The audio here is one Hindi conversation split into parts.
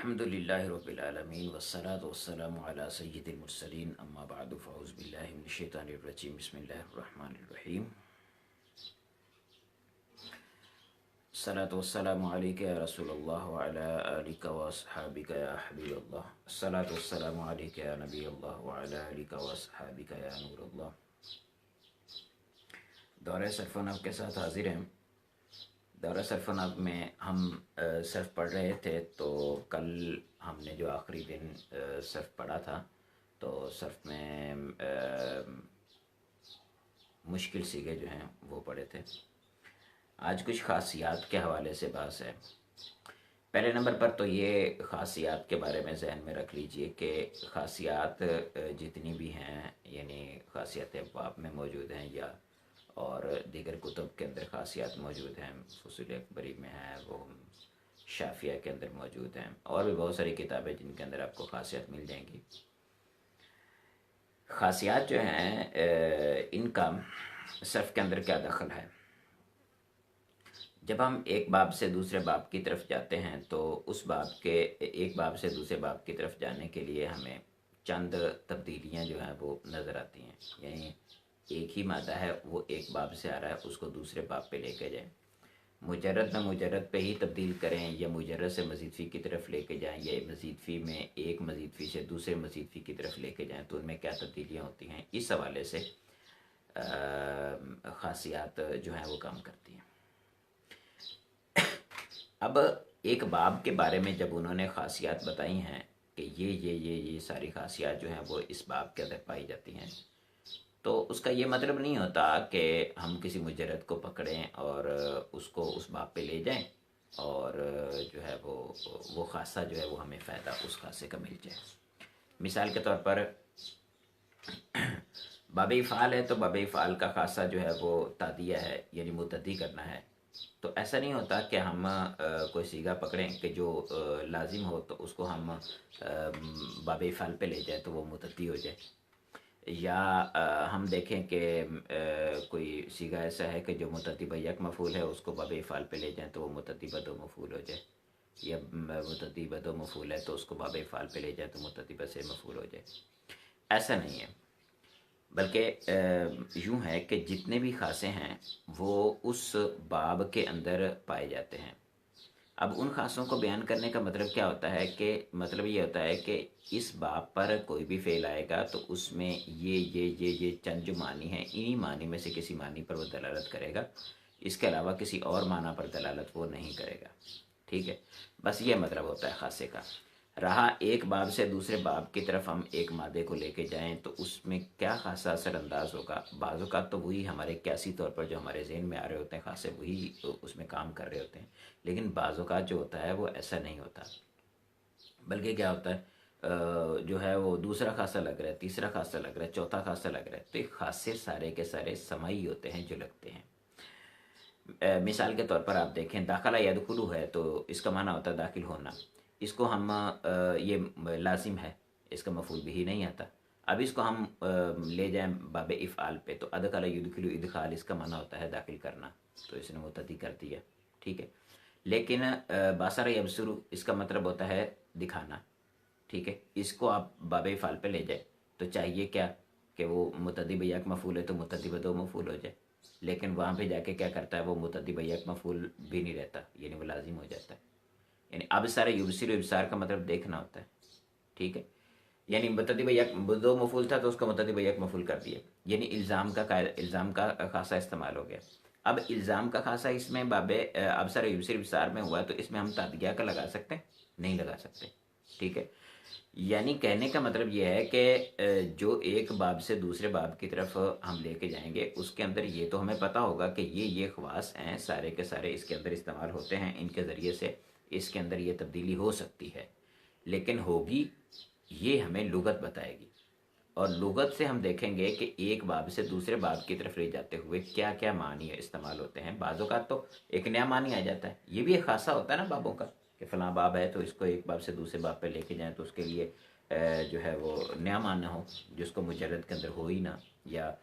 अल्हम्दुलिल्लाहि रब्बिल आलमीन वस्सलातु वस्सलामु अला सय्यिदिल मुरसलीन अम्मा बअदु फ़अऊज़ु बिल्लाहि मिनश शैतानिर रजीम बिस्मिल्लाहिर रहमानिर रहीम अस्सलातु वस्सलामु अलैका या रसूलल्लाह व अला आलिका व अस्हाबिका या हबीबल्लाह अस्सलातु वस्सलामु अलैका या नबीयल्लाह व अला आलिका व अस्हाबिका या नूरल्लाह। दौरे सरफनव के साथ हाजिर हैं। दौरा सरफनव में हम सर्फ पढ़ रहे थे, तो कल हमने जो आखिरी दिन सर्फ पढ़ा था, तो सर्फ में मुश्किल सीगे जो हैं वो पढ़े थे। आज कुछ ख़ासियात के हवाले से बहस है। पहले नंबर पर तो ये ख़ासियात के बारे में जहन में रख लीजिए कि ख़ासियात जितनी भी हैं, यानी ख़ासियत अब्वाब में मौजूद हैं या और दीगर कुतुब के अंदर ख़ासियात मौजूद हैं, फुसूल अकबरी में है, वो शाफिया के अंदर मौजूद हैं, और भी बहुत सारी किताबें जिनके अंदर आपको ख़ासियत मिल जाएंगी। ख़ासियात जो हैं इनका सर्फ के अंदर क्या दखल है। जब हम एक बाब से दूसरे बाब की तरफ जाते हैं, तो उस बाब के एक बाब से दूसरे बाब की तरफ जाने के लिए हमें चंद तब्दीलियाँ जो हैं वो नज़र आती हैं। यानी एक ही मादा है, वो एक बाब से आ रहा है, उसको दूसरे बाब पे लेके जाएं। मुजर्रद में मुजर्रद पे ही तब्दील करें, या मुजर्रद से मज़ीद फ़ी की तरफ लेके जाएं, या मज़ीद फ़ी में एक मज़ीद फ़ी से दूसरे मज़ीद फ़ी की तरफ लेके जाएं, तो उनमें क्या तब्दीलियाँ होती हैं। इस हवाले से ख़ासियात जो हैं वो काम करती हैं। अब एक बाब के बारे में जब उन्होंने ख़ासियात बताई हैं कि ये सारी ख़ासियात जो हैं वो इस बाब के अंदर पाई जाती हैं, तो उसका ये मतलब नहीं होता कि हम किसी मुजर्रद को पकड़ें और उसको उस बाब पे ले जाएं और जो है वो खासा जो है वो हमें फ़ायदा उस खासे का मिल जाए। मिसाल के तौर पर बाब इफ़ाल है, तो बाब इफ़ाल का खासा जो है वो तादिया है, यानी मुतद्दी करना है। तो ऐसा नहीं होता कि हम कोई सीगा पकड़ें कि जो लाजिम हो, तो उसको हम बाब इफ़ाल पे ले जाए तो वो मुतद्दी हो जाए। या हम देखें कि कोई सीगा ऐसा है कि जो मुतद्दी यक मफ़ूल है, उसको बाब इफ़ाल पे ले जाएं तो वो मुतद्दी बदो मफ़ूल हो जाए। या मुतद्दी बदो मफ़ूल है तो उसको बाब इफ़ाल पे ले जाए तो मुतद्दी बसे मफ़ूल हो जाए। ऐसा नहीं है, बल्कि यूँ है कि जितने भी खासे हैं वो उस बाब के अंदर पाए जाते हैं। अब उन खासों को बयान करने का मतलब क्या होता है कि मतलब ये होता है कि इस बाब पर कोई भी फ़ेल आएगा तो उसमें ये चंद जो मानी हैं, इन्हीं मानी में से किसी मानी पर वो दलालत करेगा, इसके अलावा किसी और माना पर दलालत वो नहीं करेगा। ठीक है, बस ये मतलब होता है खासे का। रहा एक बाब से दूसरे बाब की तरफ हम एक मादे को लेके जाएं तो उसमें क्या खासा असरअंदाज होगा। बाज़ औक़ात तो वही हमारे क्यासी तौर पर जो हमारे जहन में आ रहे होते हैं खासे, वही उसमें काम कर रहे होते हैं, लेकिन बाज़ औक़ात जो होता है वो ऐसा नहीं होता, बल्कि क्या होता है जो है वो दूसरा खासा लग रहा है, तीसरा खासा लग रहा है, चौथा खासा लग रहा है। तो ये खासे सारे के सारे समाई होते हैं जो लगते हैं। मिसाल के तौर पर आप देखें, दाखला यदखुलू है, तो इसका माना होता है दाखिल होना। इसको हम ये लाजिम है, इसका मफूल भी ही नहीं आता। अब इसको हम ले जाएं बाब इफ़आल पे, तो अदखला युदखिलु इदखाल, इसका माना होता है दाखिल करना, तो इसने मुतद्दी कर दिया। ठीक है, लेकिन बासर यबसुरु इसका मतलब होता है दिखाना। ठीक है, इसको आप बाब इफ़आल पे ले जाए तो चाहिए क्या कि वो मुतद्दी बयक मफूल है तो मुतद्दी बदो मफूल हो जाए, लेकिन वहाँ पे जाके क्या करता है, वो मुतद्दी बयक मफूल भी नहीं रहता, यानी वो लाजिम हो जाता है। यानी अब सारे युबसिर इब्सार का मतलब देखना होता है। ठीक है, यानी मुतद्दी बयक दो मफूल था तो उसका मुतद्दी बयक मफूल कर दिया, यानी इल्ज़ाम का खासा इस्तेमाल हो गया। अब इल्ज़ाम का खासा इसमें बाबे अब सारे युबसिर इब्सार में हुआ, तो इसमें हम तादिया का लगा सकते हैं, नहीं लगा सकते। ठीक है, यानी कहने का मतलब यह है कि जो एक बाब से दूसरे बाब की तरफ हम लेके जाएंगे, उसके अंदर ये तो हमें पता होगा कि ये ख़वास हैं, सारे के सारे इसके अंदर इस्तेमाल होते हैं, इनके ज़रिए से इसके अंदर ये तब्दीली हो सकती है, लेकिन होगी ये हमें लुगत बताएगी। और लुगत से हम देखेंगे कि एक बाब से दूसरे बाब की तरफ ले जाते हुए क्या क्या मानी इस्तेमाल होते हैं। बाज़ों का तो एक नया मानी आ जाता है, ये भी एक खासा होता है ना बाबों का, कि फ़लाँ बाब है तो इसको एक बाब से दूसरे बाब पे लेके जाएं तो उसके लिए जो है वो नया माना हो, जिसको मुजर्रद के अंदर हो ही ना, या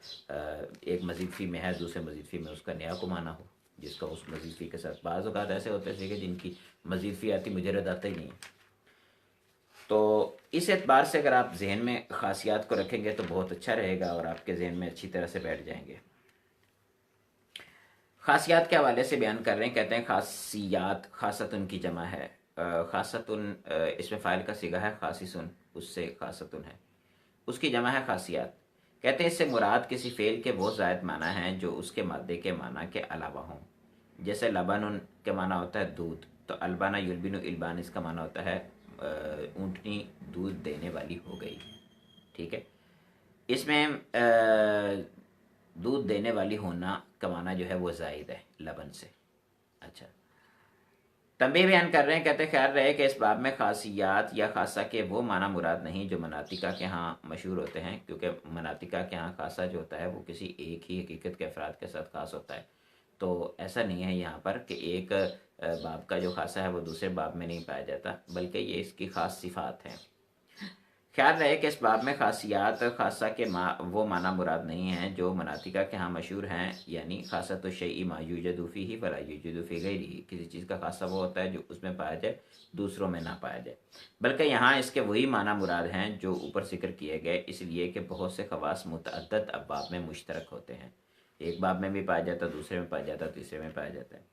एक मज़ीद फ़ी में है, दूसरे मज़ीद फ़ी में उसका नया को माना हो, जिसका उस मज़ीद फ़ी के साथ। बाज़ औक़ात ऐसे होते हैं कि जिनकी मज़ीद फ़ी आती, मुजर्रद आता ही नहीं है। तो इस एतबार से अगर आप जहन में खासियात को रखेंगे तो बहुत अच्छा रहेगा और आपके जहन में अच्छी तरह से बैठ जाएंगे। खासियात के हवाले से बयान कर रहे हैं, कहते हैं खासियात खासतुन की जमा है। खासतुन इसमें फ़ाइल का सिगा है खासिसुन, उससे खासतुन है, उसकी जमा है खासियात। कहते हैं इससे मुराद किसी फ़ेल के वो ज़ायद माना हैं जो उसके मादे के माना के अलावा हों। जैसे लबानुन के माना होता है दूध, तो अलबाना युलबिनु इल्बान इसका माना होता है ऊँटनी दूध देने वाली हो गई। ठीक है, इसमें दूध देने वाली होना का माना जो है वो जायद है लबन से। अच्छा, तंबीह बयान कर रहे हैं, कहते ख्याल रहे कि इस बाब में खासियात या खासा के वो माना मुराद नहीं जो मनातिका के यहाँ मशहूर होते हैं, क्योंकि मनातिका के यहाँ खासा जो होता है वो किसी एक ही हकीकत के अफराद के साथ खास होता है। तो ऐसा नहीं है यहाँ पर कि एक बाब का जो खासा है वो दूसरे बाब में नहीं पाया जाता, बल्कि ये इसकी ख़ास सिफ़ात हैं। ख्याल रहे कि इस बाब में खासियात खासा के वो माना मुराद नहीं हैं जो मनातिका के यहाँ मशहूर हैं, यानी खासा तो शई मा यूजदु फीही वला यूजदु फी गैरिही, किसी चीज़ का खासा वो होता है जो उसमें पाया जाए दूसरों में ना पाया जाए, बल्कि यहाँ इसके वही माना मुराद हैं जो ऊपर जिक्र किए गए, इसलिए कि बहुत से खवास मुतअद्दद अब्बाब में मुश्तरक होते हैं। एक बाब में भी पाया जाता, दूसरे में पाया जाता, तीसरे में पाया जाता है।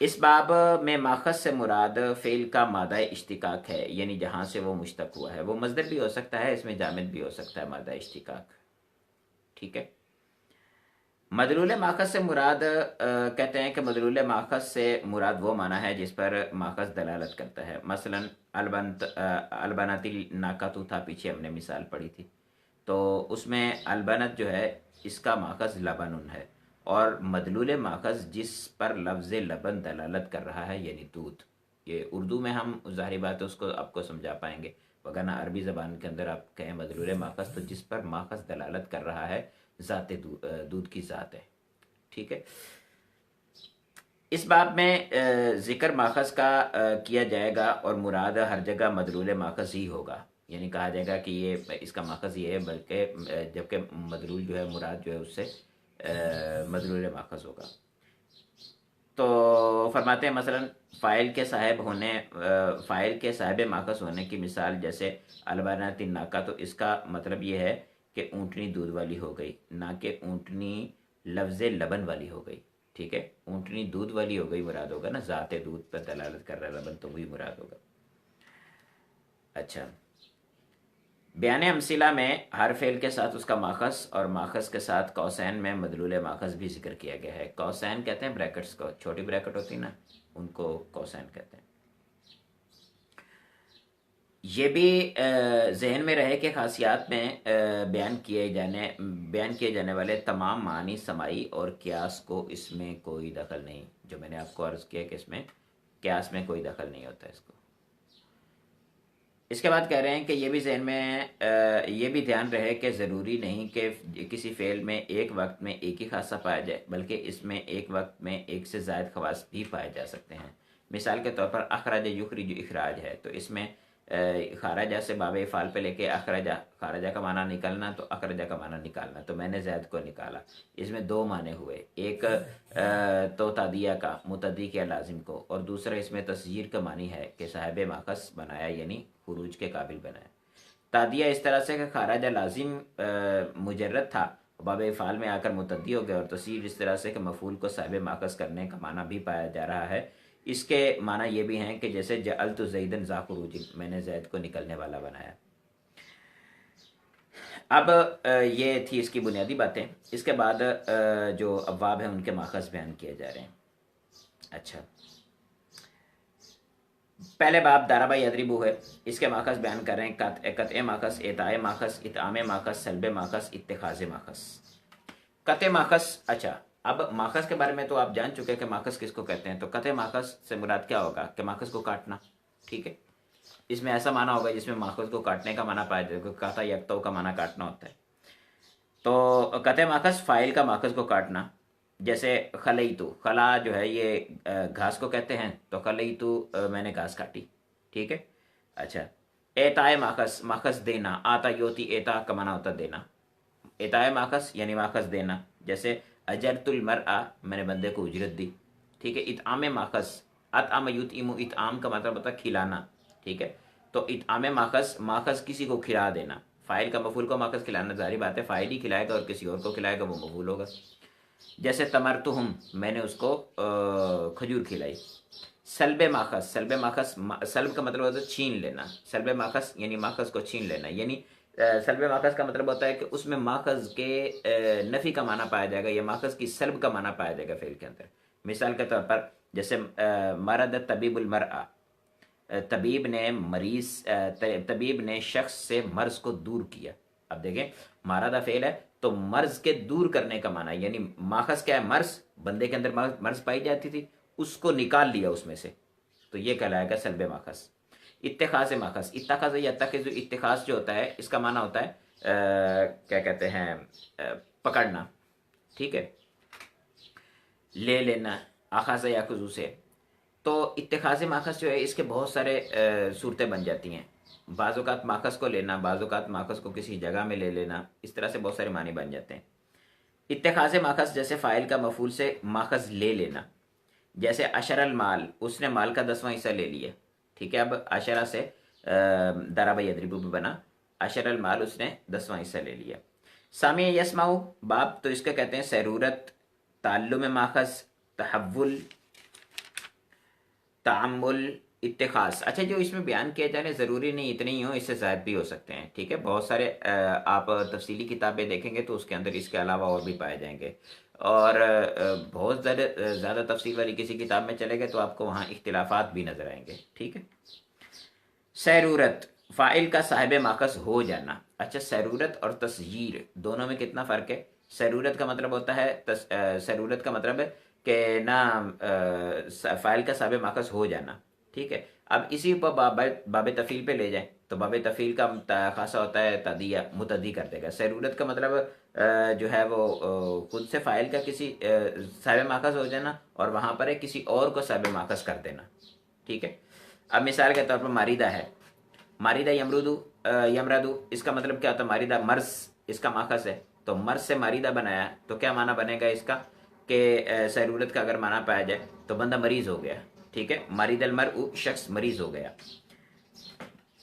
इस बाब में माखज़ से मुराद फ़ेल का मादा इश्तिकाक है, यानी जहाँ से वो मुश्तक हुआ है। वो मज़दर भी हो सकता है, इसमें जामिद भी हो सकता है मादा इश्तिकाक। ठीक है, मदलूल माखज़ से मुराद कहते हैं कि मदलूल माखज़ से मुराद वो माना है जिस पर माखज़ दलालत करता है। मसलन अलबनतिल नाकातु था, पीछे हमने मिसाल पढ़ी थी, तो उसमें अलबनत जो है इसका माखज़ लबनुन है, और मदलूल माखज़ जिस पर लफ्ज़ लबन दलालत कर रहा है यानी दूध। ये उर्दू में हम ज़ाहिर बात है उसको आपको समझा पाएंगे, वरना अरबी ज़बान के अंदर आप कहें मदलूल माखज़ तो जिस पर माखज़ दलालत कर रहा है ज़ाते दूध की ज़ात है। ठीक है, इस बाब में ज़िक्र माखज़ का किया जाएगा और मुराद हर जगह मदलूल माखज़ ही होगा, यानी कहा जाएगा कि ये इसका माखज़ ये है, बल्कि जबकि मदलूल जो है मुराद जो है उससे मदलूल माखज़ होगा। तो फरमाते हैं मसलन फ़ाइल के साहिब होने फ़ाइल के साहिब माखज़ होने की मिसाल जैसे अलबाना तिन नाका, तो इसका मतलब ये है कि ऊँटनी दूध वाली हो गई, ना कि ऊँटनी लफ्ज़ लबन वाली हो गई। ठीक है, ऊँटनी दूध वाली हो गई मुराद होगा ना, ज़ाते दूध पर दलालत कर रहा है लबन, तो वही मुराद होगा। अच्छा, बयान अमसिला में हर फ़ेल के साथ उसका माखज़ और माखज़ के साथ कौसैन में मदलूल माखज़ भी जिक्र किया गया है। कौसैन कहते हैं ब्रैकेट्स को, छोटी ब्रैकेट होती है ना, उनको कौसैन कहते हैं। ये भी जहन में रहे कि खासियात में बयान किए जाने वाले तमाम मानी समाई और क्यास को इसमें कोई दखल नहीं, जो मैंने आपको अर्ज़ किया कि इसमें क्यास में कोई दखल नहीं होता इसको। इसके बाद कह रहे हैं कि ये भी जहन में ये भी ध्यान रहे कि ज़रूरी नहीं कि किसी फ़ेल में एक वक्त में एक ही खासा पाया जाए, बल्कि इसमें एक वक्त में एक से ज़ायद खवास भी पाए जा सकते हैं। मिसाल के तौर पर अखराज युखरी जो इखराज है, तो इसमें खारजा से बाबे फ़ाल पे लेके अखराजा, खारजा का माना निकलना तो अखराजा का माना निकालना, तो मैंने ज़ैद को निकाला। इसमें दो माने हुए, एक तो तादिया का मुतद्दी किया लाजिम को, और दूसरा इसमें तस्जीर का मानी है कि साहिब माखस बनाया यानी खुरूज के काबिल बनाया। तादिया इस तरह से कि खारजा लाजिम मुजर्रद था, बाबे फ़ाल में आकर मुतद्दी हो गया, और तस्जीर इस तरह से कि मफूल को साहिब माखस करने का माना भी पाया जा रहा है। इसके माना ये भी हैं कि जैसे जअल तो जैदन ज़ाखुरूजिन, मैंने जैद को निकलने वाला बनाया। अब ये थी इसकी बुनियादी बातें। इसके बाद जो अब्वाब हैं उनके माखज़ बयान किए जा रहे हैं। अच्छा, पहले बाब दाराबा यदरिबु है, इसके माखज़ बयान कर रहे हैं कत माखज़, एताए माखज़, इताम माखज़, सल्ब माखज़, इत्तिखाज़ माखज़। कत माखज़, अच्छा अब माखज़ के बारे में तो आप जान चुके हैं कि माखज़ किसको कहते हैं। तो कत माखज़ से मुराद क्या होगा कि माखज़ को काटना। ठीक है, इसमें ऐसा माना होगा जिसमें माखज़ को काटने का माना पाया जाए, काता यक्तौ का माना काटना होता है। तो कत माखज़ फ़ाइल का माखज़ को काटना, जैसे खलईतु, खला जो है ये घास को कहते हैं, तो खलईतु मैंने घास काटी। ठीक है, अच्छा एताए माखज़, माखज़ देना, आता योती एता का माना होता देना, एताए माखज़ यानी माखज़ देना। जैसे अजरतुल मरआ, मैंने बंदे को उजरत दी। ठीक है, इतआम माखज़, अतआम युतइमु, इतआम का मतलब होता है खिलाना। ठीक है, तो इतामे माखस, माखस किसी को खिला देना, फ़ाइल का मफूल को माखस खिलाना, जारी बात है फ़ाइल ही खिलाएगा और किसी और को खिलाएगा, वो मफूल होगा। जैसे तमरतुहुम, मैंने उसको खजूर खिलाई। सल्बे माखस, सल्बे माखस, सल्ब का मतलब होता है छीन लेना, सल्बे माखस यानी माखस को छीन लेना, यानी सल्बे माखस का मतलब होता है कि उसमें माखस के नफ़ी का माना पाया जाएगा या माखस की सल्ब का माना पाया जाएगा फ़िल के अंदर। मिसाल के तौर पर जैसे मरद तबीबुल मरआ, तबीब ने मरीज, तबीब ने शख्स से मर्ज को दूर किया। अब देखें, मारादा फेल है तो मर्ज के दूर करने का माना, यानी माखस क्या है, मर्ज, बंदे के अंदर मर्ज पाई जाती थी, उसको निकाल लिया उसमें से, तो ये कहलाएगा सल्बे माखस। इत्तेखाज़ माखस, इत्तखाज़ या तखज़, इत्तेखाज़ जो होता है इसका माना होता है क्या कहते हैं, पकड़ना, ठीक है, ले लेना, आखाज़ या खुजू से। तो इत्तेखाज़ माखस जो है इसके बहुत सारे सूरतें बन जाती हैं। बाज़ात माखस को लेना, बाज़ात माखस को किसी जगह में ले लेना, इस तरह से बहुत सारे मानी बन जाते हैं। इत्तेखाज़ माखस जैसे फ़ाइल का मफूल से माखस ले लेना, जैसे अशरल माल, उसने माल का 10वां हिस्सा ले लिया, ठीक है। अब अशरा से दराबा यदरिबु भी बना, अशरल माल, उसने 10वां हिस्सा ले लिया। सामी यसमाउ बाब, तो इसका कहते हैं सरूरत, ताल्लुम माखस, तहव्वुल, तामुल, इत्तेखास। अच्छा, जो इसमें बयान किया जा रहा है ज़रूरी नहीं इतने ही हो, इससे ज़ायद भी हो सकते हैं, ठीक है। बहुत सारे आप तफसीली किताबें देखेंगे तो उसके अंदर इसके अलावा और भी पाए जाएंगे, और बहुत ज़्यादा तफसील वाली किसी किताब में चले गए तो आपको वहाँ इख्तिलाफात भी नज़र आएंगे, ठीक है। सरूरत, फ़ाइल का साहिब माखस हो जाना। अच्छा, सरूरत और तस्यीर दोनों में कितना फ़र्क है। सरूरत का मतलब होता है सरूरत का मतलब है कि ना फ़ाइल का साहिब माखस हो जाना, ठीक है। अब इसी पर बाब तफ़ील पे ले जाएं तो बाब तफ़ील का खासा होता है तदिया, मुतदी कर देगा। सरूरत का मतलब जो है वो खुद से फ़ाइल का किसी साहिब माखस हो जाना और वहाँ पर है किसी और को साहिब माखस कर देना, ठीक है। अब मिसाल के तौर पर मारिदा है, मारिदा यमरुदु, यमरादु, इसका मतलब क्या होता है, मारिदा मर्ज इसका माखस है, तो मर्ज से मारिदा बनाया तो क्या माना बनेगा इसका कि सरूरत का अगर माना पाया जाए तो बंदा मरीज हो गया, ठीक है। मारिदल मरउ, शख्स मरीज हो गया।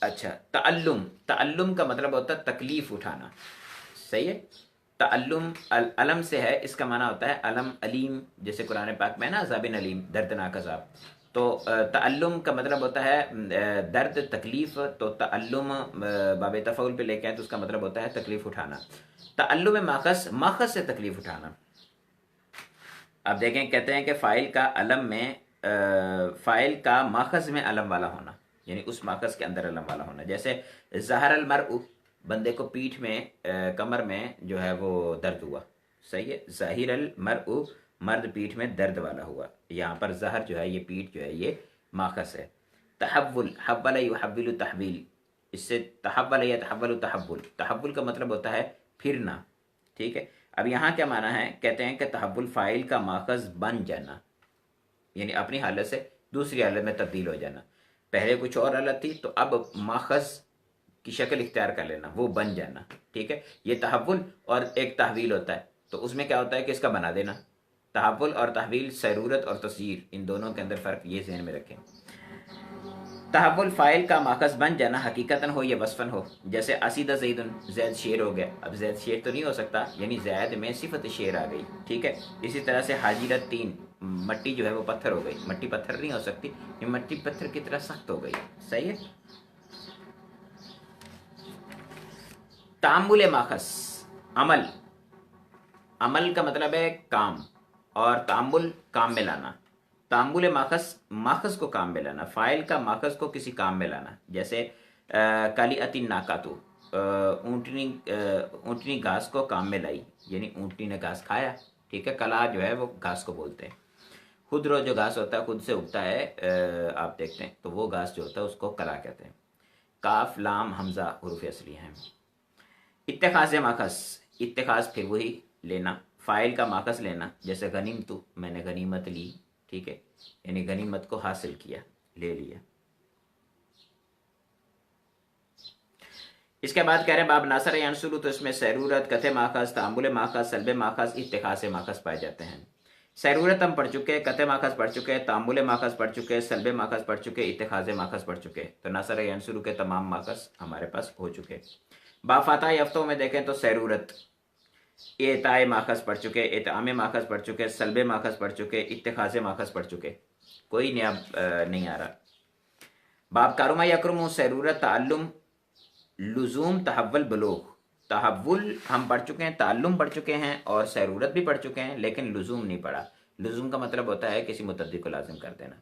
अच्छा, तअल्लुम, तअल्लुम का मतलब होता है तकलीफ उठाना, सही है। तअल्लुम अलम से है, इसका माना होता है अलम अलीम, जैसे कुरान पाक में है ना, अज़ाबिन अलीम, दर्दनाक अज़ाब। तो तअल्लुम का मतलब होता है दर्द, तकलीफ, तो तअल्लुम बाब तफ़ऊल पे लेके आए तो उसका मतलब होता है तकलीफ उठाना। तअल्लुम माखस, माखस से तकलीफ उठाना। अब देखें, कहते हैं कि फ़ाइल का अलम में फ़ाइल का माखज़ में अलम वाला होना, यानी उस माखज़ के अंदर अलम वाला होना। जैसे ज़हर अल मरउ, बंदे को पीठ में कमर में जो है वो दर्द हुआ, सही है। ज़ाहिर अल मरउ, मर्द पीठ में दर्द वाला हुआ, यहाँ पर ज़हर जो है ये पीठ जो है ये माखज़ है। तहव्वुल, हव्वल युहव्विलु तहवील, इससे तहव्वल या तहव्वलु तहव्वुल, तहव्वुल का मतलब होता है फिरना, ठीक है। अब यहाँ क्या माना है, कहते हैं कि तहव्वुल फ़ाइल का माखज़ बन जाना, यानी अपनी हालत से दूसरी हालत में तब्दील हो जाना। पहले कुछ और हालत थी तो अब माखज़ की शक्ल इख्तियार कर लेना, वो बन जाना, ठीक है। ये तहव्वुल और एक तहवील होता है, तो उसमें क्या होता है कि इसका बना देना। तहव्वुल और तहवील, सरूरत और तस्यीर, इन दोनों के अंदर फ़र्क ये ज़हन में रखें। तहव्वुल फ़ाइल का माखज़ बन जाना हकीकतन हो या वस्फ़न हो, जैसे असीदा ज़ैदुन, ज़ैद शेर हो गया। अब ज़ैद शेर तो नहीं हो सकता, यानी ज़ैद में सिफत शेर आ गई, ठीक है। इसी तरह से हाजिरत तीन, मट्टी जो है वो पत्थर हो गई, मट्टी पत्थर नहीं हो सकती, ये मट्टी पत्थर की तरह सख्त हो गई, सही है। तामुल माखज़, अमल, अमल का मतलब है काम, और तामुल काम में लाना। तामुल माखस, माखस को काम में लाना, फ़ाइल का माखस को किसी काम में लाना। जैसे काली अति नाकातु, ऊँटनी, ऊँटनी घास को काम में लाई, यानी ऊँटनी ने घास खाया, ठीक है। कला जो है वो घास को बोलते हैं। खुदरो जो घास होता है खुद से उगता है, आप देखते हैं तो वो घास जो होता है उसको कला कहते हैं। काफ लाम हमजा हुरूफ असली हैं। इत्तेखाज़ माखस, इत्तेखाज़ फिर वही लेना, फ़ाइल का माखस लेना, जैसे गनीम तो मैंने गनीमत ली, ठीक है, यानी गनीमत को हासिल किया, ले लिया। इसके बाद कह रहे हैं बाब नासर यांसुरु, तो इसमें सरूरत, कथे माखस, तांबुल माखस, सल्बे माखस, इत्तेखाज़ माखस पाए जाते हैं। सरूरत हम पढ़ चुके हैं, कते माखज पढ़ चुके हैं, तामुल माखज पढ़ चुके हैं, सल्बे माखज पढ़ चुके हैं, इत्तेखाज़े माखज पढ़ चुके हैं। तो नसर यंसुरु के तमाम माखज हमारे पास हो चुके हैं। बाफाता यफ्तों में देखें तो सरूरत, एताए माखज पढ़ चुके, एतामे माखज पढ़ चुके, सल्बे माखज पढ़ चुके, इत्तेखाज़े माखज पढ़ चुके, कोई नया नहीं आ रहा। बाब कारुमा यकरुम सरूरत ताल्लुम लुजूम तहव्वुल बलूग, तहव्वुल हम पढ़ चुके हैं, ताल्लुम पढ़ चुके हैं और सरूरत भी पढ़ चुके हैं, लेकिन लुजूम नहीं पढ़ा। लुजूम का मतलब होता है किसी मुतद्दी को लाजिम कर देना।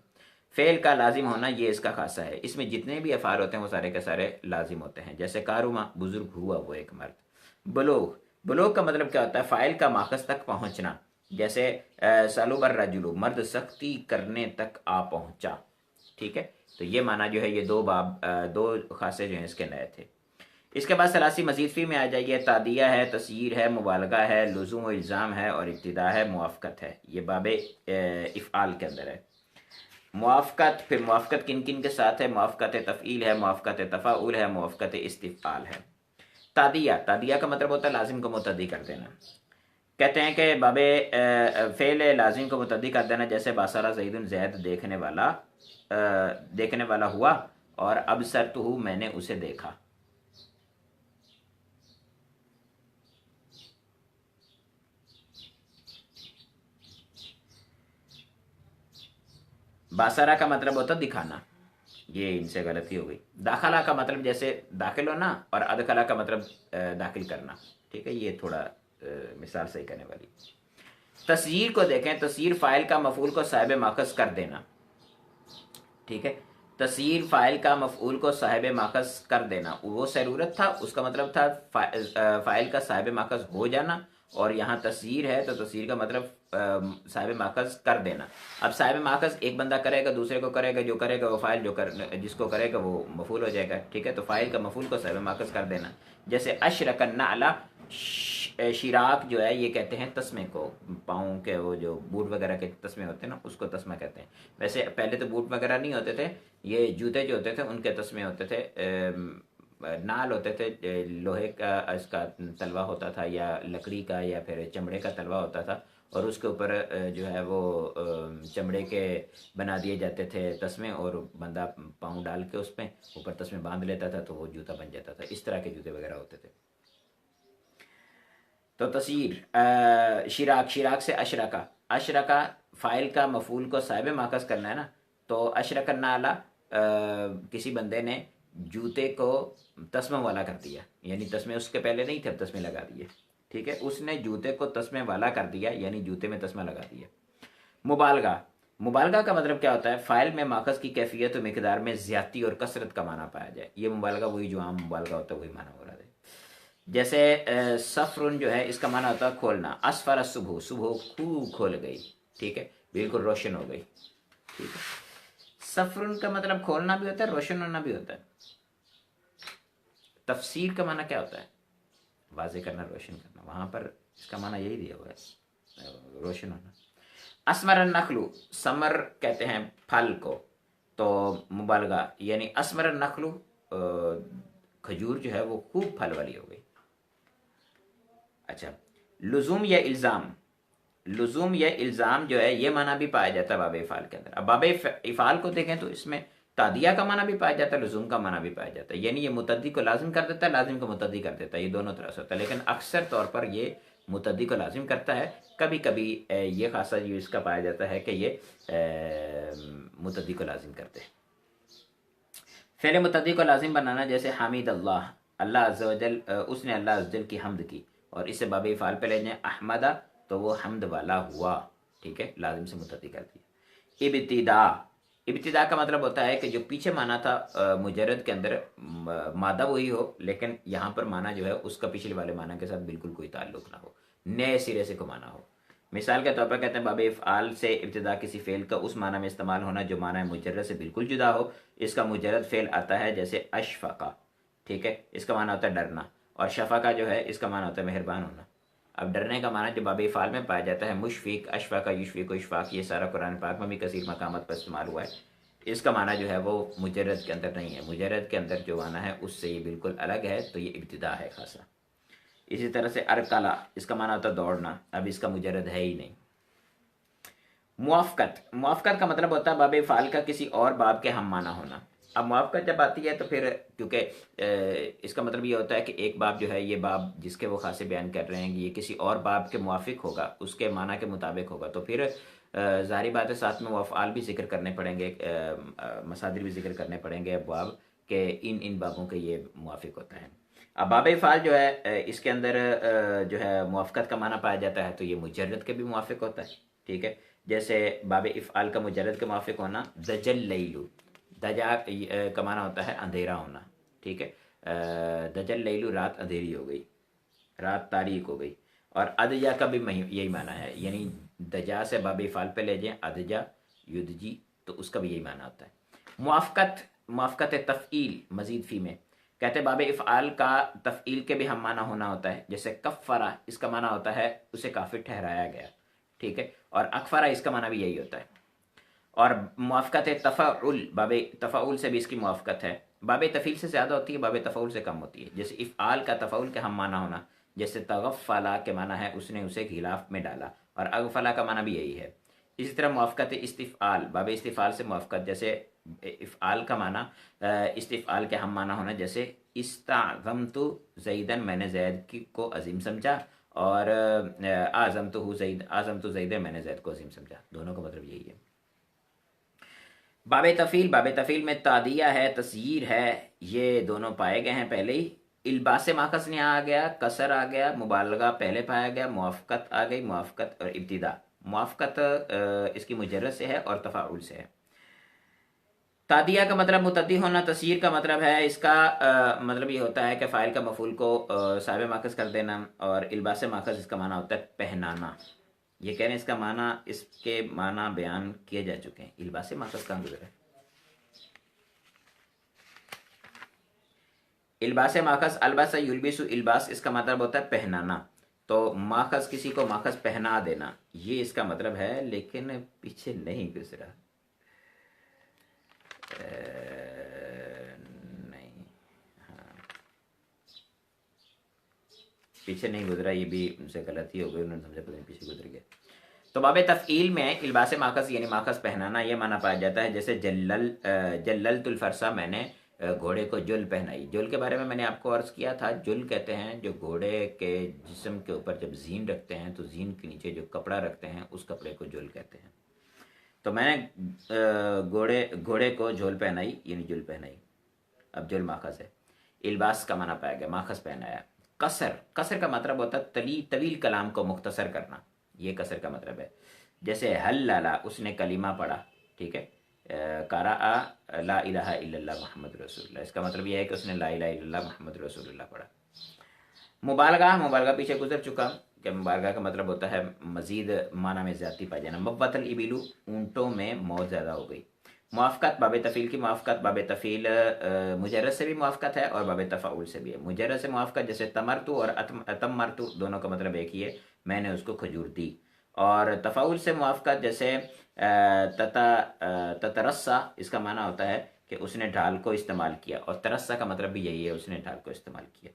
फेल का लाजिम होना ये इसका खासा है। इसमें जितने भी अफाल होते हैं वो सारे के सारे लाजिम होते हैं। जैसे कारुमा बुजुर्ग हुआ वो एक मर्द। बलोग, बलोग का मतलब क्या होता है? फ़ाइल का माखज़ तक पहुँचना। जैसे सलुबर रजुलु, मर्द सख्ती करने तक आ पहुँचा। ठीक है, तो ये माना जो है ये दो खासे जो हैं इसके नए थे। इसके बाद सलासी मजीद फी में आ जाइए। तादिया है, तस्यीर है, मुबालगा है, लुज़ूम व इल्ज़ाम है और इब्तिदा है, मुआफ़क़त है। ये बाबे इफ़आल के अंदर है। मुआफ़क़त, फिर मुआफ़क़त किन किन के साथ है? मुआफ़क़त तफ़ईल है, मुआफ़क़त तफ़ाउल है, मुआफ़क़त इस्तिफ़आल है। तादिया, तादिया का मतलब होता है लाजिम को मुतद्दी कर देना। कहते हैं कि बाबे फ़ेल लाजिम को मुतद्दी कर देना। जैसे बासरा ज़ैदुन, ज़ैद देखने वाला हुआ, और अब सरतहु मैंने उसे देखा। बासरा का मतलब होता दिखाना, ये इनसे गलती हो गई। दाखला का मतलब जैसे दाखिल होना, और अदखला का मतलब दाखिल करना। ठीक है, ये थोड़ा मिसाल सही करने वाली। तस्यीर को देखें, तस्यीर फ़ाइल का मफ़ूल को साहिब माखज़ कर देना। ठीक है, तस्यीर फ़ाइल का मफ़ूल को साहिब माखज़ कर देना, वो ज़रूरत था, उसका मतलब था फ़ाइल का साहिब माखज़ हो जाना। और यहाँ तस्यीर है तो तस्यीर का मतलब साहिब माखज़ कर देना। अब साहिब माखज़ एक बंदा करेगा, दूसरे को करेगा, जो करेगा वो फ़ाइल, जिसको करेगा वो मफ़ूल हो जाएगा। ठीक है, तो फ़ाइल का मफ़ूल को साहिब माखज़ कर देना। जैसे अशरकन नाला, शिराक जो है ये कहते हैं तस्मे को, पाँव के वो जो बूट वगैरह के तस्मे होते हैं ना, उसको तस्मा कहते हैं। वैसे पहले तो बूट वगैरह नहीं होते थे, ये जूते जो होते थे उनके तस्मे होते थे। नाल होते थे, लोहे का इसका तलवा होता था, या लकड़ी का, या फिर चमड़े का तलवा होता था, और उसके ऊपर जो है वो चमड़े के बना दिए जाते थे तस्मे, और बंदा पाँव डाल के उस पर ऊपर तस्मे बांध लेता था तो वो जूता बन जाता था। इस तरह के जूते वगैरह होते थे। तो तस्वीर शिराक, शिराक से अशरका, अशरका फ़ाइल का मफ़ूल को साहिब माखज़ करना है ना, तो अशरकन्ना अला किसी बंदे ने जूते को तस्मे वाला कर दिया, यानी तस्मे उसके पहले नहीं थे, अब तस्मे लगा दिए। ठीक है, उसने जूते को तस्मे वाला कर दिया, यानी जूते में तस्मा लगा दिया। मुबालगा, मुबालगा का मतलब क्या होता है? फ़ाइल में माखज़ की कैफियत और मिकदार में ज़्यादती और कसरत का माना पाया जाए। ये मुबालगा वही जो आम मुबालगा होता है वही माना हो रहा है। जैसे सफरुन जो है इसका माना होता है खोलना। असफर सुबह, सुबह खूब खोल गई। ठीक है, बिल्कुल रोशन हो गई। ठीक है, सफरुन का मतलब खोलना भी होता है, रोशन होना भी होता है। तफसीर का माना क्या होता है? वाजे करना, रोशन करना। वहां पर इसका माना यही दिया हुआ है, रोशन होना। असमर नखलू, समर कहते हैं फल को, तो मुबालगा यानी असमर नखलू, खजूर जो है वो खूब फल वाली हो गई। अच्छा, लुज़ूम या इल्ज़ाम, लुज़ूम या इल्ज़ाम जो है ये माना भी पाया जाता है बाब इफ़ाल के अंदर। अब बाब इफ़ाल को देखें तो इसमें तादिया का माना भी पाया जाता है, लुज़ूम का माना भी पाया जाता है। यानी ये मुतद्दी को लाजिम कर देता है, लाजिम को मुतद्दी कर देता है, ये दोनों तरह से होता है। लेकिन अक्सर तौर पर ये मुतद्दी को लाजिम करता है। कभी कभी ये खासा जो इसका पाया जाता है कि ये मुतद्दी को लाजिम करते हैं। फ़ेल मुतद्दी को लाजिम बनाना, जैसे हामिद अल्लाह, अल्लाह अज़्ज़ व जल, उसने अल्लाह अज़्ज़ व जल की हमद की, और इसे बाब फ़ाल पे ले जाएं अहमदा, तो वो हमद वाला हुआ। ठीक है, लाजिम से मुतद्दी कर दिया। इब्तिदा, इब्तिदा का मतलब होता है कि जो पीछे माना था मुजरद के अंदर मादा वही हो, लेकिन यहाँ पर माना जो है उसका पिछले वाले माना के साथ बिल्कुल कोई ताल्लुक ना हो, नए सिरे से को माना हो। मिसाल के तौर पर कहते हैं बाब फ़आल से इब्तिदा किसी फ़ेल का उस माना में इस्तेमाल होना जो माना मुजर्रद से बिल्कुल जुदा हो। इसका मुजर्रद फ़ेल आता है, जैसे अशफ़क़ा। ठीक है, इसका माना होता है डरना, और शफ़क़ा जो है इसका माना होता है मेहरबान होना। अब डरने का माना जो बाब फ़आल में पाया जाता है, मुशफ़िक़, अशफ़क़ा, युशफ़िक़ु, इशफ़ाक़, ये सारा कुरान पाक में भी कसीर मकामत पर इस्तेमाल हुआ है। इसका माना जो है वो मुजर्रद के अंदर नहीं है, मुजर्रद के अंदर जो माना है उससे ये बिल्कुल अलग है, तो ये इब्तिदा है खासा। इसी तरह से अरकला, इसका माना होता है दौड़ना, अब इसका मुजर्रद है ही नहीं। मुआफ़क़त, मुआफ़क़त का मतलब होता है बाब फ़ाल का किसी और बाब के हम माना होना। अब मुआफ़क़त जब आती है तो फिर क्योंकि इसका मतलब ये होता है कि एक बाब जो है, ये बाब जिसके वो खासे बयान कर रहे हैं ये किसी और बाब के मुवाफ़िक होगा, उसके माना के मुताबिक होगा, तो फिर ज़ाहिर बात है साथ में वो अफ़आल भी ज़िक्र करने पड़ेंगे, मसादिर भी ज़िक्र करने पड़ेंगे अबवाब के, इन इन बाबों के ये मुवाफ़िक होता है। अब बाब फ़ाल जो है इसके अंदर जो है मुआफ़क़त का माना पाया जाता है, तो ये मुजर्रद के भी मुवाफ़िक होता है। ठीक है, जैसे बाब इफ़आल का मुजर्रद के मुवाफ़िक होना, दजल लैलु, दजा का माना होता है अंधेरा होना। ठीक है, दजल लैलु रात अंधेरी हो गई, रात तारीक हो गई। और अदजा का भी यही माना है, यानी दजा से बाब फ़ाल पे ले जाएं, अदजा युदजी, तो उसका भी यही माना होता है। मुआफ़क़त, मुआफ़क़त तफ़ईल मज़ीद फ़ी में कहते हैं बाब इफ़आल का तफ़ईल के भी हम माना होना होता है। जैसे कफ़रा, इसका माना होता है उसे काफ़िर ठहराया गया। ठीक है, और अकफ़रा इसका माना भी यही होता है। और मुआफ़क़त तफ़ाउल, बाब तफ़ाउल से भी इसकी मुआफ़क़त है। बाब तफ़ील से ज़्यादा होती है, बाब तफ़ाउल से कम होती है। जैसे इफ़आल का तफ़ाउल के हम माना होना, जैसे तगफ़ला के माना है उसने उसे गिलाफ में डाला, और अगफ़ला का माना भी यही है। इसी तरह मुआफ़क़त इस्तिफ़आल, बाब इस्तिफ़ाल से मुआफ़क़त, जैसे इफ़आल का माना इस्तिफ़आल के हम माना होना, जैसे इस्ताज़मतु ज़ैदन, मैंने ज़ैद को अज़ीम समझा, और आज़मतुहु ज़ैद, आज़मतु ज़ैदन, मैंने ज़ैद को अज़ीम समझा, दोनों का मतलब यही है। बाब तफ़ील, बाब तफ़ील में तादिया है, तस्यीर है, ये दोनों पाए गए हैं पहले ही। इल्बास माकस ने आ गया, कसर आ गया, मुबालगा पहले पाया गया, मुआफ़क़त आ गई, मुआफ़क़त और इब्तिदा। मुआफ़क़त इसकी मुजर्रद से है और तफ़ाउल से है। तादिया का मतलब मुतद्दी होना, तस्यीर का मतलब है इसका मतलब ये होता है कि फ़ाइल का मफ़ूल को साहिब माकस कर देना, और इल्बास माकस इसका माना होता है पहनाना। ये कह रहे हैं इसका माना, इसके माना बयान किए जा चुके हैं। इल्बास माकस कहाँ गुजरा है? इल्बास माखस, अल्बास युल्बिसु इल्बास, इसका मतलब होता है पहनाना। तो माखस, किसी को माखस पहना देना, ये इसका मतलब है, लेकिन पीछे नहीं गुजरा। नहीं, हाँ, पीछे नहीं गुजरा, ये भी उनसे गलती हो गई, उन्होंने समझा पता नहीं पीछे गुजर गया। तो बाब तफ़ईल में इल्बास माखस यानी माखस पहनाना ये माना पाया जाता है। जैसे जल्ललतुल फरसा, मैंने घोड़े को जुल पहनाई। जुल के बारे में मैंने आपको अर्ज़ किया था, जुल कहते हैं जो घोड़े के जिस्म के ऊपर जब जीन रखते हैं तो जीन के नीचे जो कपड़ा रखते हैं उस कपड़े को जुल कहते हैं। तो मैंने घोड़े को झोल पहनाई यानी जुल पहनाई। अब जुल माखस है, इल्बास का माना पाया गया, माखस पहनाया। कसर, कसर का मतलब होता है तवील कलाम को मुख्तसर करना, ये कसर का मतलब है। जैसे हल लाला, उसने कलीमा पढ़ा। ठीक है, कारा ला इलाहा इल्लल्लाह मुहम्मद रसूलुल्लाह, इसका मतलब यह है कि उसने ला इलाहा इल्लल्लाह मुहम्मद रसूलुल्लाह पढ़ा। मुबालगा, मुबालगा पीछे गुजर चुका कि मुबालगा का मतलब होता है मजीद माना में ज़्यादती पाई जाना। मब्बतल इबिलु, ऊँटों में मौत ज़्यादा हो गई। मुआफ़क़त, बाब तफ़ील की मुआफ़क़त, बाब तफ़ील मुजर्रद से भी मुआफ़क़त है और बाब तफ़ाउल से भी है। मुजर्रद से मुआफ़क़त जैसे तमरतु और अतमरतु, दोनों का मतलब एक ही है, मैंने उसको खजूर दी। और तफ़ाउल से मुआफ़क़त जैसे ततरस्सा, इसका माना होता है कि उसने ढाल को इस्तेमाल किया, और तरस्सा का मतलब भी यही है, उसने ढाल को इस्तेमाल किया।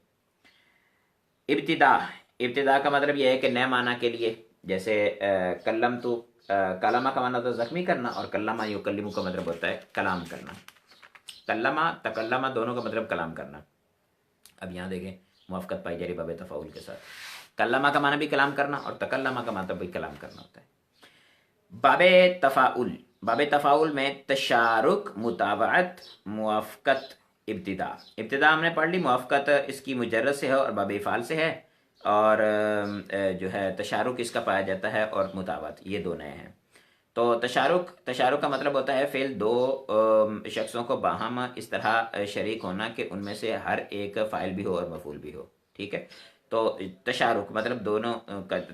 इब्तिदा, इब्तिदा का मतलब यह है कि नए माना के लिए। जैसे कल्लम तो कलामा का माना तो ज़ख्मी करना, और कल्लामा युकल्लिमु का मतलब होता है कलाम करना। कल्लामा तकल्लामा दोनों का मतलब कलाम करना। अब यहाँ देखें मुआफ़क़त पाई जा रही बाब तफ़ाउल के साथ। कल्लामा का माना भी कलाम करना और तकल्लामा का मतलब भी कलाम करना होता है। बाब तफ़ाउल, बाब तफ़ाउल में तशारुक, मुताबअत, मुआफ़क़त, इब्तिदा। इब्तिदा हमने पढ़ ली, मुआफ़क़त इसकी मुजर्रद से है और बाब फ़ाल से है, और जो है तशारुक इसका पाया जाता है, और मुताबअत, ये दो नए हैं। तो तशारुक, तशारुक का मतलब होता है फ़ेल दो शख्सों को बाहम इस तरह शरीक होना कि उनमें से हर एक फ़ाइल भी हो और मफ़ूल भी हो। ठीक है, तो तशारुक मतलब दोनों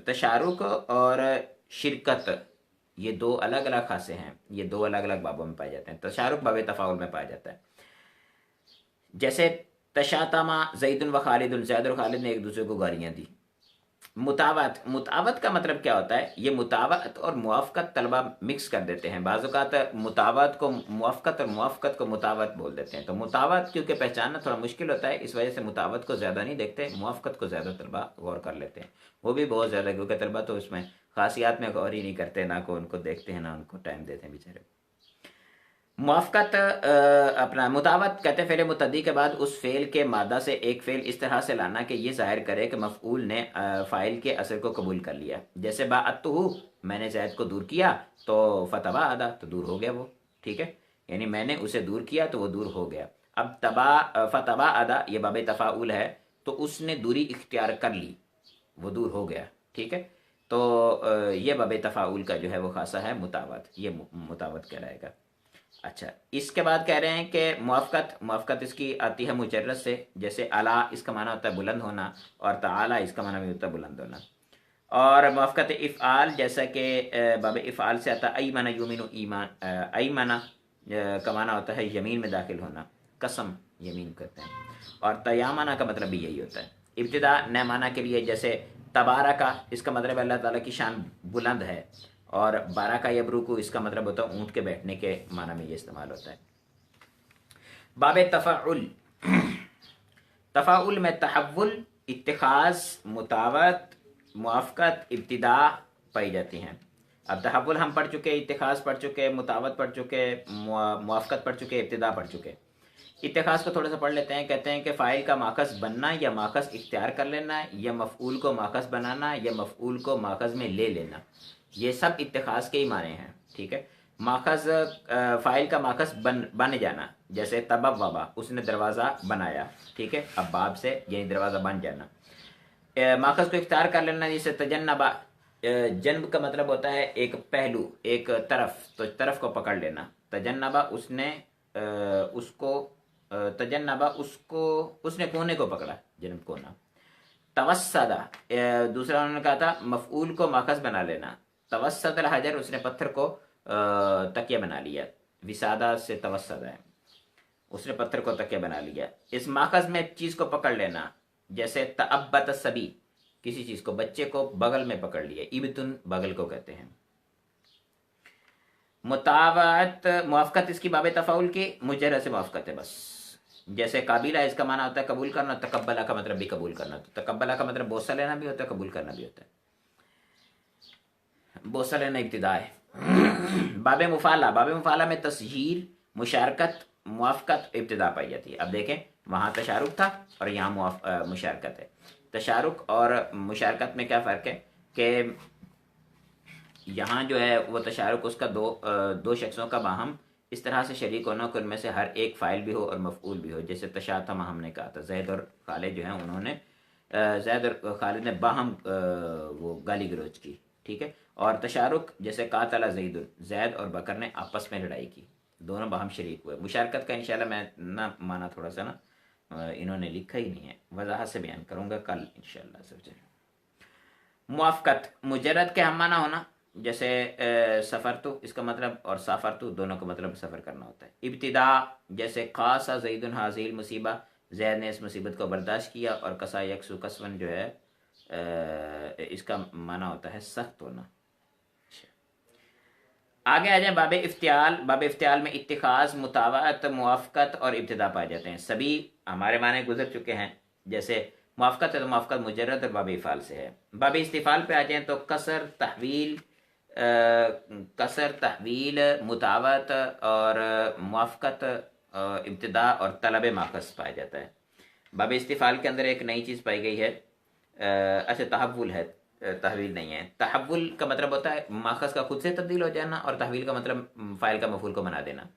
तशारुक और शिरकत, ये दो अलग अलग खासे हैं, ये दो अलग अलग बाबों में पाए जाते हैं। तशारुक बाब तफ़ाउल में पाया जाता है। जैसे तशातमा ज़ैदुन व खालिदुन, ज़ैद और खालिद ने एक दूसरे को गालियाँ दी। मुतावत, मुतावत का मतलब क्या होता है? ये मुतावत और मुआफ़क़त तलबा मिक्स कर देते हैं। बाज़ औक़ात मुतावत को मुआफ़क़त और मुआफ़क़त को मुतावत बोल देते हैं। तो मुतावत क्योंकि पहचानना थोड़ा मुश्किल होता है, इस वजह से मुतावत को ज़्यादा नहीं देखते, मुआफ़क़त को ज़्यादा तलबा गौर कर लेते हैं। वो भी बहुत ज़्यादा, क्योंकि तलबा तो उसमें ख़ासियात में गौर ही नहीं करते, ना को उनको देखते हैं, ना उनको टाइम देते हैं बेचारे। मुआफ़क़त अपना मुतावत कहते हैं फ़ेल मुतद्दी के बाद उस फ़ेल के मादा से एक फ़ेल इस तरह से लाना कि ये ज़ाहिर करे कि मफ़ऊल ने फ़ाइल के असर को कबूल कर लिया। जैसे बाअत्तुहु, मैंने ज़ैद को दूर किया, तो फ़तबाअदा, तो दूर हो गया वो, ठीक है। यानी मैंने उसे दूर किया तो वो दूर हो गया। अब फ़तबाअदा ये बाब तफ़ाउल है, तो उसने दूरी इख्तियार कर ली, वो दूर हो गया, ठीक है। तो ये बाब तफ़ाउल का जो है वो खासा है मुतावत, ये मुतावत कहलाएगा। अच्छा, इसके बाद कह रहे हैं कि मुआफ़क़त, मुआफ़क़त इसकी आती है मुजर्रद से, जैसे अला इसका माना होता है बुलंद होना, और ताला इसका माना भी होता है बुलंद होना। और मुआफ़क़त इफ़आल, जैसा कि बाब इफ़आल से आता है अयमना युमिनु ईमान, अयमना का माना होता है यमीन में दाखिल होना, कसम यमीन कहते हैं। और तयामना का मतलब भी यही होता है। इब्तिदा न माना के लिए, जैसे तबारका, इसका मतलब अल्लाह ताला की शान बुलंद है, और बारका यबरुकु इसका मतलब होता है ऊँट के बैठने के माना में ये इस्तेमाल होता है। बाब तफ़ाउल, तफ़ाउल में तहव्वुल, इत्तिखाज़, मुतावत, मुआफ़क़त, इब्तिदा पाई जाती हैं। अब तहव्वुल हम पढ़ चुके, इत्तिखाज़ पढ़ चुके, मुतावत पढ़ चुके, मुआफ़क़त पढ़ चुके, इब्तिदा पढ़ चुके। इत्तिखाज़ को थोड़ा सा पढ़ लेते हैं। कहते हैं कि फ़ाइल का माखज़ बनना या माखज़ इख्तियार कर लेना, या मफ़ऊल को माखज़ बनाना या मफ़ऊल को माखज़ में ले लेना, ये सब इत्तिखाज़ के ही माने हैं, ठीक है। माखज़, फ़ाइल का माखज़ बन जाना, जैसे तबव्वबा, उसने दरवाज़ा बनाया, ठीक है। अब बाब से यानी दरवाज़ा बन जाना। माखज़ को इख्तियार कर लेना, जैसे तजन्नबा, जन्ब का मतलब होता है एक पहलू, एक तरफ, तो तरफ को पकड़ लेना। तजन्नबा, उसने उसको तजन्नबा, उसको, उसने कोने को पकड़ा, जन्ब कोना। तवस्सदा, दूसरा उन्होंने कहा था मफ़ऊल को माखज़ बना लेना। तवस्सदल हजर, उसने पत्थर को तकिया बना लिया। विसादा से तवस्सदा है, उसने पत्थर को तकिया बना लिया। इस माखज़ में चीज़ को पकड़ लेना, जैसे तअब्बत सभी, किसी चीज़ को, बच्चे को बगल में पकड़ लिया। इब्तुन बगल को कहते हैं। मुतावत, मुआफ़क़त इसकी बाब तफ़ाउल की मुजर्रद से मुआफ़क़त है बस। जैसे काबिला, इसका माना होता है कबूल करना, तकब्बला का मतलब भी कबूल करना। तो तकब्बला का मतलब बोसा लेना भी होता है, कबूल करना भी होता है। बोसा लेना इब्तिदा है। बाब मुफ़ाला, बाब मुफ़ाला में तसहीर, मुशारकत, मुआफ़क़त, इब्तिदा पाई जाती है। अब देखें, वहाँ तशारुक था और यहाँ मुशारकत है। तशारुक और मुशारकत में क्या फ़र्क है कि यहाँ जो है वो तशारुक उसका दो शख्सों का बाहम इस तरह से शरीक होना कि उनमें से हर एक फ़ाइल भी हो और मफ़ऊल भी हो। जैसे तशातम हमने कहा था, जैद और खालिद जो हैं उन्होंने, जैद और खालिद ने बाहम वो गाली गलोच की, ठीक है। और तशारुक, जैसे कातला ज़ैदुन, जैद और बकर ने आपस में लड़ाई की, दोनों बाहम शरीक हुए। मुशारकत का इंशाल्लाह मैं ना माना थोड़ा सा ना, इन्होंने लिखा ही नहीं है, वजाहत से बयान करूँगा कल इंशाल्लाह सब। मुआफ़क़त, मुजर्रद के हम माना होना, जैसे सफ़र तो इसका मतलब और साफ़र तो दोनों का मतलब सफ़र करना होता है। इब्तिदा, जैसे क़ासा ज़ैदुन हाज़िल मुसीबा, जैद ने इस मुसीबत को बर्दाश्त किया। और कसा यकसु कसवन जो है इसका माना होता है सख्त होना। आगे आ जाए बाब इफ्तियाल। बाब इफ्तियाल में इत्तिखाज़, मुतावत, मुआफ़क़त और इब्तिदा पाए जाते हैं। सभी हमारे माने गुजर चुके हैं। जैसे मुआफ़क़त है तो मुआफ़क़त मुजर्रद और बाब इफ़ाल से है। बाब इस्तिफ़ाल पे आ जाएँ तो कसर, तहवील, कसर, तहवील, मुतावत और मुआफ़क़त, इब्तिदा और तलब माखज़ पाया जाता है। बाब इस्तिफ़ाल के अंदर एक नई चीज़ पाई गई है, अच्छा तहव्वुल है, तहवील नहीं है। तहव्वुल का मतलब होता है माखज़ का खुद से तब्दील हो जाना, और तहवील का मतलब फ़ाइल का मफ़ूल को बना देना।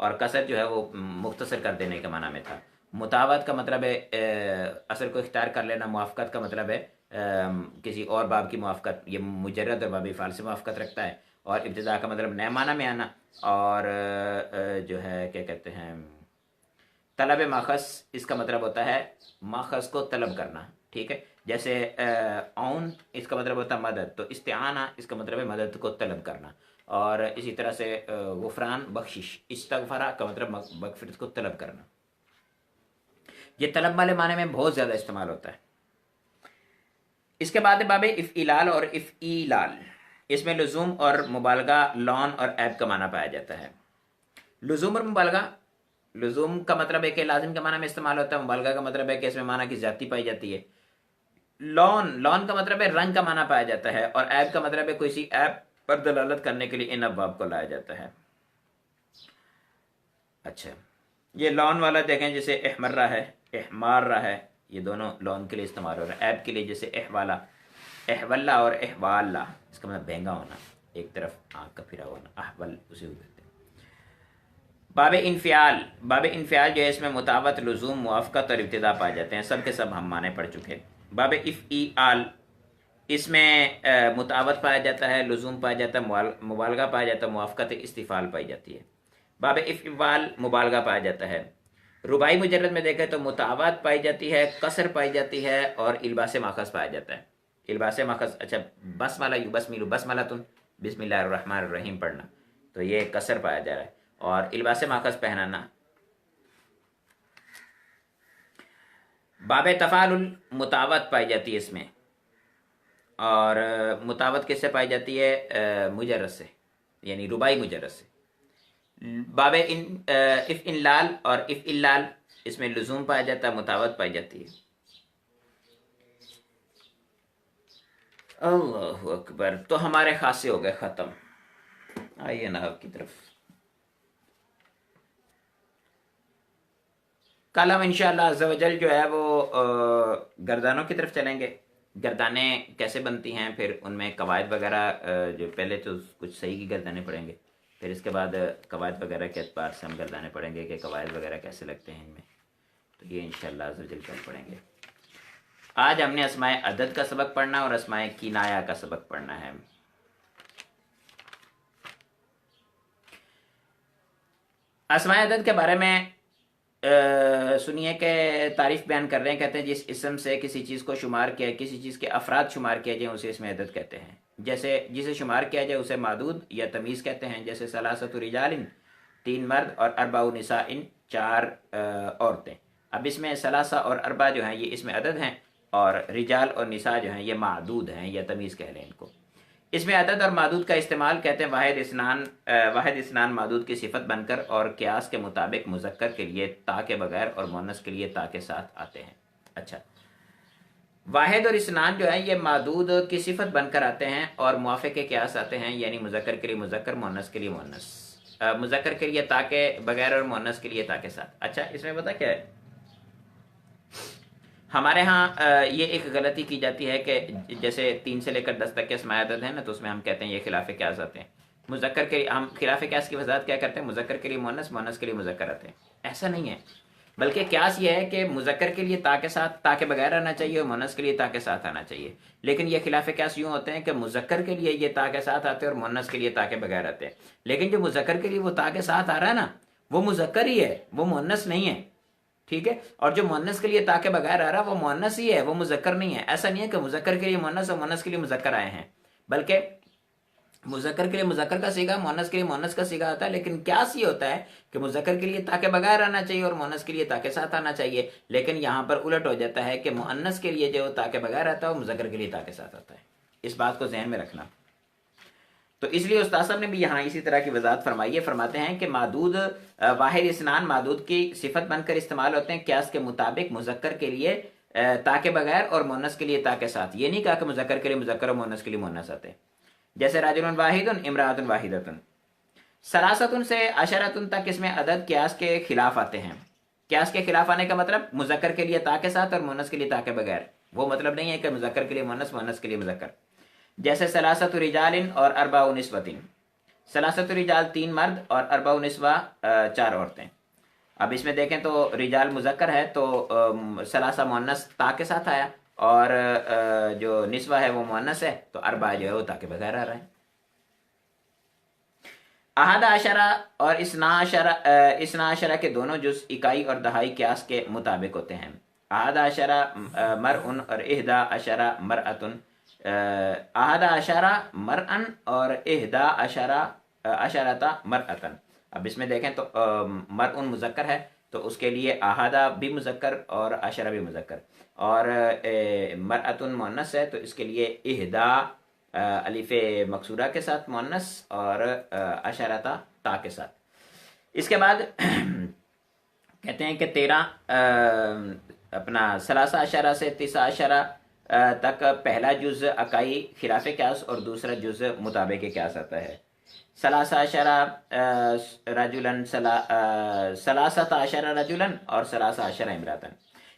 और कसर जो है वो मुख्तसर कर देने के माना में था। मुतावत का मतलब है असर को इख्तियार कर लेना। मुआफ़क़त का मतलब है किसी और बाब की मुआफ़क़त, ये मुजर्रद और बाब फ़ाल से मुआफ़क़त रखता है। और इब्तिदा का मतलब नए माना में आना, और जो है क्या कहते हैं तलब माखज़, इसका मतलब होता है माखज़ को तलब करना, ठीक है। जैसे औन इसका मतलब होता है मदद, तो इस्तिआना इसका मतलब है मदद को तलब करना। और इसी तरह से गुफ़रान, बख्शिश, इस्तग़फ़रा का मतलब मग़फ़िरत को तलब करना। ये तलब वाले माने में बहुत ज़्यादा इस्तेमाल होता है। इसके बाद है बाब इफ़इलाल और इफ़ईलाल। इसमें लुज़ूम और मुबालगा, लॉन और ऐब का माना पाया जाता है। लुज़ूम और मुबालगा, लुज़ूम का मतलब है कि लाजिम के माना में इस्तेमाल होता है, मुबालगा का मतलब है कि इसमें माना की ज़्यादती पाई जाती है। लॉन, लॉन का मतलब है रंग का माना पाया जाता है, और ऐब का मतलब है किसी ऐब पर दलालत करने के लिए इन अब्वाब को लाया जाता है। अच्छा, ये लॉन वाला देखें, जैसे एहमर्रा है, एहमार्रा है, ये दोनों लॉन के लिए इस्तेमाल हो रहा है। ऐब के लिए जैसे एहवाला, एहवल्ला और एहवाला, इसका मतलब बेंगा होना, एक तरफ आँख का फिरा होना, अहवल उसे कहते हैं। बाब इनफ़ियाल, बाब इनफ़ियाल जो है इसमें मुतावत, लुज़ूम, मुआफ़क़त और इब्तिदा पाए जाते हैं। सब के सब हम माने पढ़ चुके। बाब इफ़ईआल, इसमें मुतावत पाया जाता है, लुज़ूम पाया जाता है, मुबालगा पाया जाता है, मुआफ़क़त इस्तिफ़ाल पाई जाती है। बाब इफ़वाल, मुबालगा पाया जाता है। रुबाई मुजर्रद में देखें तो मुतावत पाई जाती है, कसर पाई जाती है, और इल्बास माखज़ पाया जाता है। इल्बास माखज़, अच्छा, बसमला युबस्मिलु बसमलतुन, बिस्मिल्लाहिर्रहमानिर्रहीम पढ़ना, तो ये कसर पाया जा रहा है, और इल्बास माखज़ पहनाना। बाब तफ़ालुल, मुतावत पाई जाती है इसमें, और मुतावत किससे पाई जाती है? मुजर्रद से, यानी रुबाई मुजर्रद से। बाब इफ़ इनलाल और इफ़ इल्लाल, इसमें लुज़ूम पाया जाता है, मुतावत पाई जाती है। अल्लाहु अकबर। तो हमारे खासे हो गए ख़त्म। आइए नहव की तरफ। कल हम इंशाअल्लाह अज़्ज़ा वजल जो है वो गर्दानों की तरफ चलेंगे। गर्दानें कैसे बनती हैं, फिर उनमें कवायद वगैरह, जो पहले तो कुछ सही की गर्दानें पढ़ेंगे, फिर इसके बाद कवायद वगैरह के एतबार से हम गर्दानें पढ़ेंगे कि कवायद वगैरह कैसे लगते हैं इनमें। तो ये इंशाअल्लाह अज़्ज़ा वजल कल पढ़ेंगे। आज हमने अस्माए अदद का सबक पढ़ना और अस्माए किनाया का सबक पढ़ना है। अस्माए अदद के बारे में सुनिए कि तारीफ बयान कर रहे हैं। कहते हैं जिस इसम से किसी चीज़ को शुमार किया, किसी चीज़ के अफराद शुमार किया जाए उसे इसमें अदद कहते हैं। जैसे जिसे शुमार किया जाए उसे मादूद या तमीज़ कहते हैं। जैसे सलासतु रिजालिन, 3 मर्द, और अरबाउ निसाइन, 4 औरतें। अब इसमें सलासा और अरबा जो हैं ये इसमें अदद हैं, और रिजाल और निसा जो हैं ये मादूद हैं या तमीज़ कह लें इनको। इसमें अदद और मादूद का इस्तेमाल कहते हैं वाहिद इसनान मादूद की सिफत बनकर और क्यास के मुताबिक मुजक्कर के लिए ता के बगैर और मुअन्नस के लिए ता के साथ आते हैं। अच्छा, वाहिद और इसनान जो है ये मादूद की सिफत बनकर आते हैं और मुआफ़िक़ के क्यास आते हैं, यानी मुजक्कर के लिए मुजक्कर, मुअन्नस के लिए मुअन्नस। मुजक्कर के लिए ता के बगैर और मुअन्नस के लिए ता के साथ। अच्छा, इसमें पता क्या है, हमारे यहाँ ये एक गलती की जाती है कि जैसे 3 से लेकर 10 तक के अस्माए अदद है ना, तो उसमें हम कहते हैं ये खिलाफ क्यास आते हैं। मुजक्कर के हम खिलाफ क्यास की वजाहत क्या करते हैं? मुजक्कर के लिए मुअन्नस, मुअन्नस के लिए मुजक्कर आते हैं। ऐसा नहीं है, बल्कि क्यास ये है कि मुजक्कर के लिए ता के साथ ता के बगैर आना चाहिए और मुअन्नस के लिए ता के साथ आना चाहिए। लेकिन ये खिलाफ क्यास यूँ होते हैं कि मुजक्कर के लिए ये ता के साथ आते हैं और मुअन्नस के लिए ता के बगैर आते हैं। लेकिन जो मुजक्कर के लिए वो ता के साथ आ रहा है ना, वो मुजक्कर ही है, वो मुअन्नस नहीं है। ठीक है, और जो मुअन्नस के लिए ता के बगैर आ रहा है वो मुअन्नस ही है, वो मुजक्कर नहीं है। ऐसा नहीं है कि मुजक्कर के लिए मुअन्नस और मुअन्नस के लिए मुजक्कर आए हैं, बल्कि मुजक्कर के लिए मुजक्कर का सीगा, मुअन्नस के लिए मुअन्नस का सीगा आता है। लेकिन क्या सी होता है कि मुजक्कर के लिए ता के बगैर आना चाहिए और मुअन्नस के लिए ता के साथ आना चाहिए। लेकिन यहाँ पर उलट हो जाता है कि मुअन्नस के लिए जो ता के बगैर आता है, मुजक्कर के लिए ता के साथ आता है। इस बात को ज़हन में रखना। तो इसलिए उस्ताद साहब ने भी यहाँ इसी तरह की वजाहत फरमाई है। फरमाते हैं कि मादूद वाहिद इसनान मादूद की सिफत बनकर इस्तेमाल होते हैं क्यास के मुताबिक मुजक्कर के लिए ता के बगैर और मुअन्नस के लिए ता के साथ। ये नहीं कहा कि मुजक्कर के लिए मुजक्कर और मुअन्नस के लिए मुअन्नस आते हैं। जैसे राजुलन वाहिदुन, इमरातुन वाहिदतुन। सलासतुन से अशरतुन तक इसमें अदद क्यास के खिलाफ आते हैं। क्यास के खिलाफ आने का मतलब मुजक्कर के लिए ता के साथ और मुअन्नस के लिए ता के बगैर। वो मतलब नहीं है कि मुजक्कर के लिए मुअन्नस, मुअन्नस के लिए मुजक्कर। जैसे सलासतु रिजालिन और अरबाउ निस्वतिन। सलासतु रिजाल 3 मर्द और अरबाउ निस्वा 4 औरतें। अब इसमें देखें तो रिजाल मुजक्कर है तो सलासा मुअन्नस ता के साथ आया, और जो निस्वा है वो मुअन्नस है, तो अरबा जो है वो ता के बगैर आ रहा है। अहद आशरा और इसना आशरा के दोनों जुज इकाई और दहाई क्यास के मुताबिक होते हैं। अहद आशरा मरउन और इहदा आशरा मरअतुन। अहद आशरा मरअन और इहदा आशरा अशरता मरअतन। अब इसमें देखें तो मरउन मुजक्कर है तो उसके लिए अहादा भी मुज़क्कर और अशरा भी मुज़क्कर, और मरअतुन मुअन्नस है तो इसके लिए इहदा अलिफ मकसूरा के साथ मुअन्नस और अशरता ता के साथ। इसके बाद कहते हैं कि 13 अपना सलासा अशरा से तीसा अशरा तक पहला जुज़ अकाई खिलाफ क्यास और दूसरा जुज़ मुताबिक क्यास आता है। सलासा अशरा रजुलन सलासत अशरा रजुलन और सलासा अशरा इमरातन।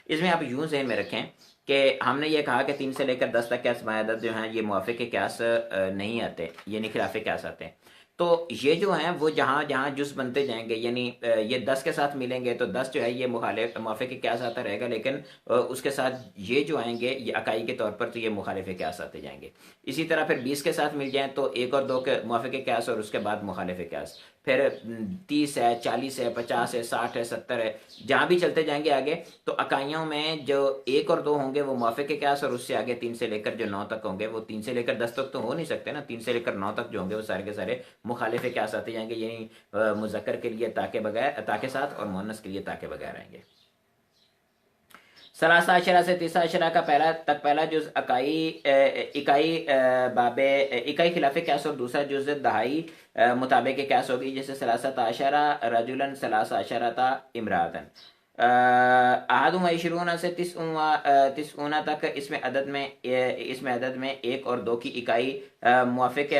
इसमें आप यूं जहन में रखें कि हमने ये कहा कि 3 से लेकर 10 तक के अस्माए अदद जो हैं ये मुवाफ़िक़ क्यास नहीं आते, यानी खिलाफ क्यास आते हैं। तो ये जो हैं वो जहाँ जहाँ जुज़ बनते जाएंगे, यानी ये 10 के साथ मिलेंगे तो 10 जो है ये मुखालिफ क्यास आता रहेगा, लेकिन उसके साथ ये जो आएंगे ये अकाई के तौर पर तो ये मुखालिफ क्यास आते जाएंगे। इसी तरह फिर 20 के साथ मिल जाएं तो 1 और 2 के मुवाफ़िक़ क्यास और उसके बाद मुखालिफ क्यास, फिर 30 है, 40 है, 50 है, 60 है, 70 है, जहाँ भी चलते जाएंगे आगे तो अकाइयों में जो 1 और 2 होंगे वो मुवाफ़िक़ क्यास, और उससे आगे 3 से लेकर जो 9 तक होंगे, वो 3 से लेकर 10 तक तो हो नहीं सकते ना, 3 से लेकर 9 तक जो होंगे वो सारे के सारे मुखालिफ क्यास आते जाएंगे, यानी मुज़क्कर के लिए ताके बगैर ताके साथ और मुअन्नस के लिए ताके बगैर आएंगे। सलासा अशरा से तीसा अशरा का पहला जुज इकाई खिलाफ क्यास और दूसरा जुज दहाई मुताबिक क्यास होगी, जैसे सलासा अशरा रजुलन सलासा अशरा था इमरातन। अहादुम इशरूना से तिसऊना तक इसमें अदद में 1 और 2 की इकाई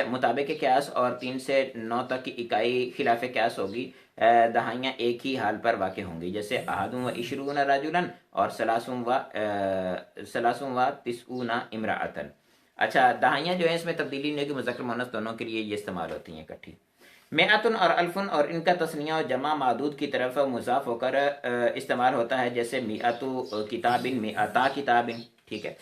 मुताबिक क्यास और 3 से 9 तक की इकाई खिलाफ क्यास होगी। दहाइयाँ एक ही हाल पर वाक़ होंगी, जैसे अहादुम व इशरूना रजुलन और सलासुम व तिसऊना इमरातन। अच्छा, दहाइयाँ जो है इसमें तब्दीली नहीं कि मुज़क्कर मुअन्नस दोनों के लिए ये इस्तेमाल होती हैं इकट्ठी। मेअतुन और अल्फुन और इनका तस्निया और जमा मादूद की तरफ मुज़ाफ होकर इस्तेमाल होता है, जैसे मिअतु किताबिन मिअता किताबिन, ठीक है।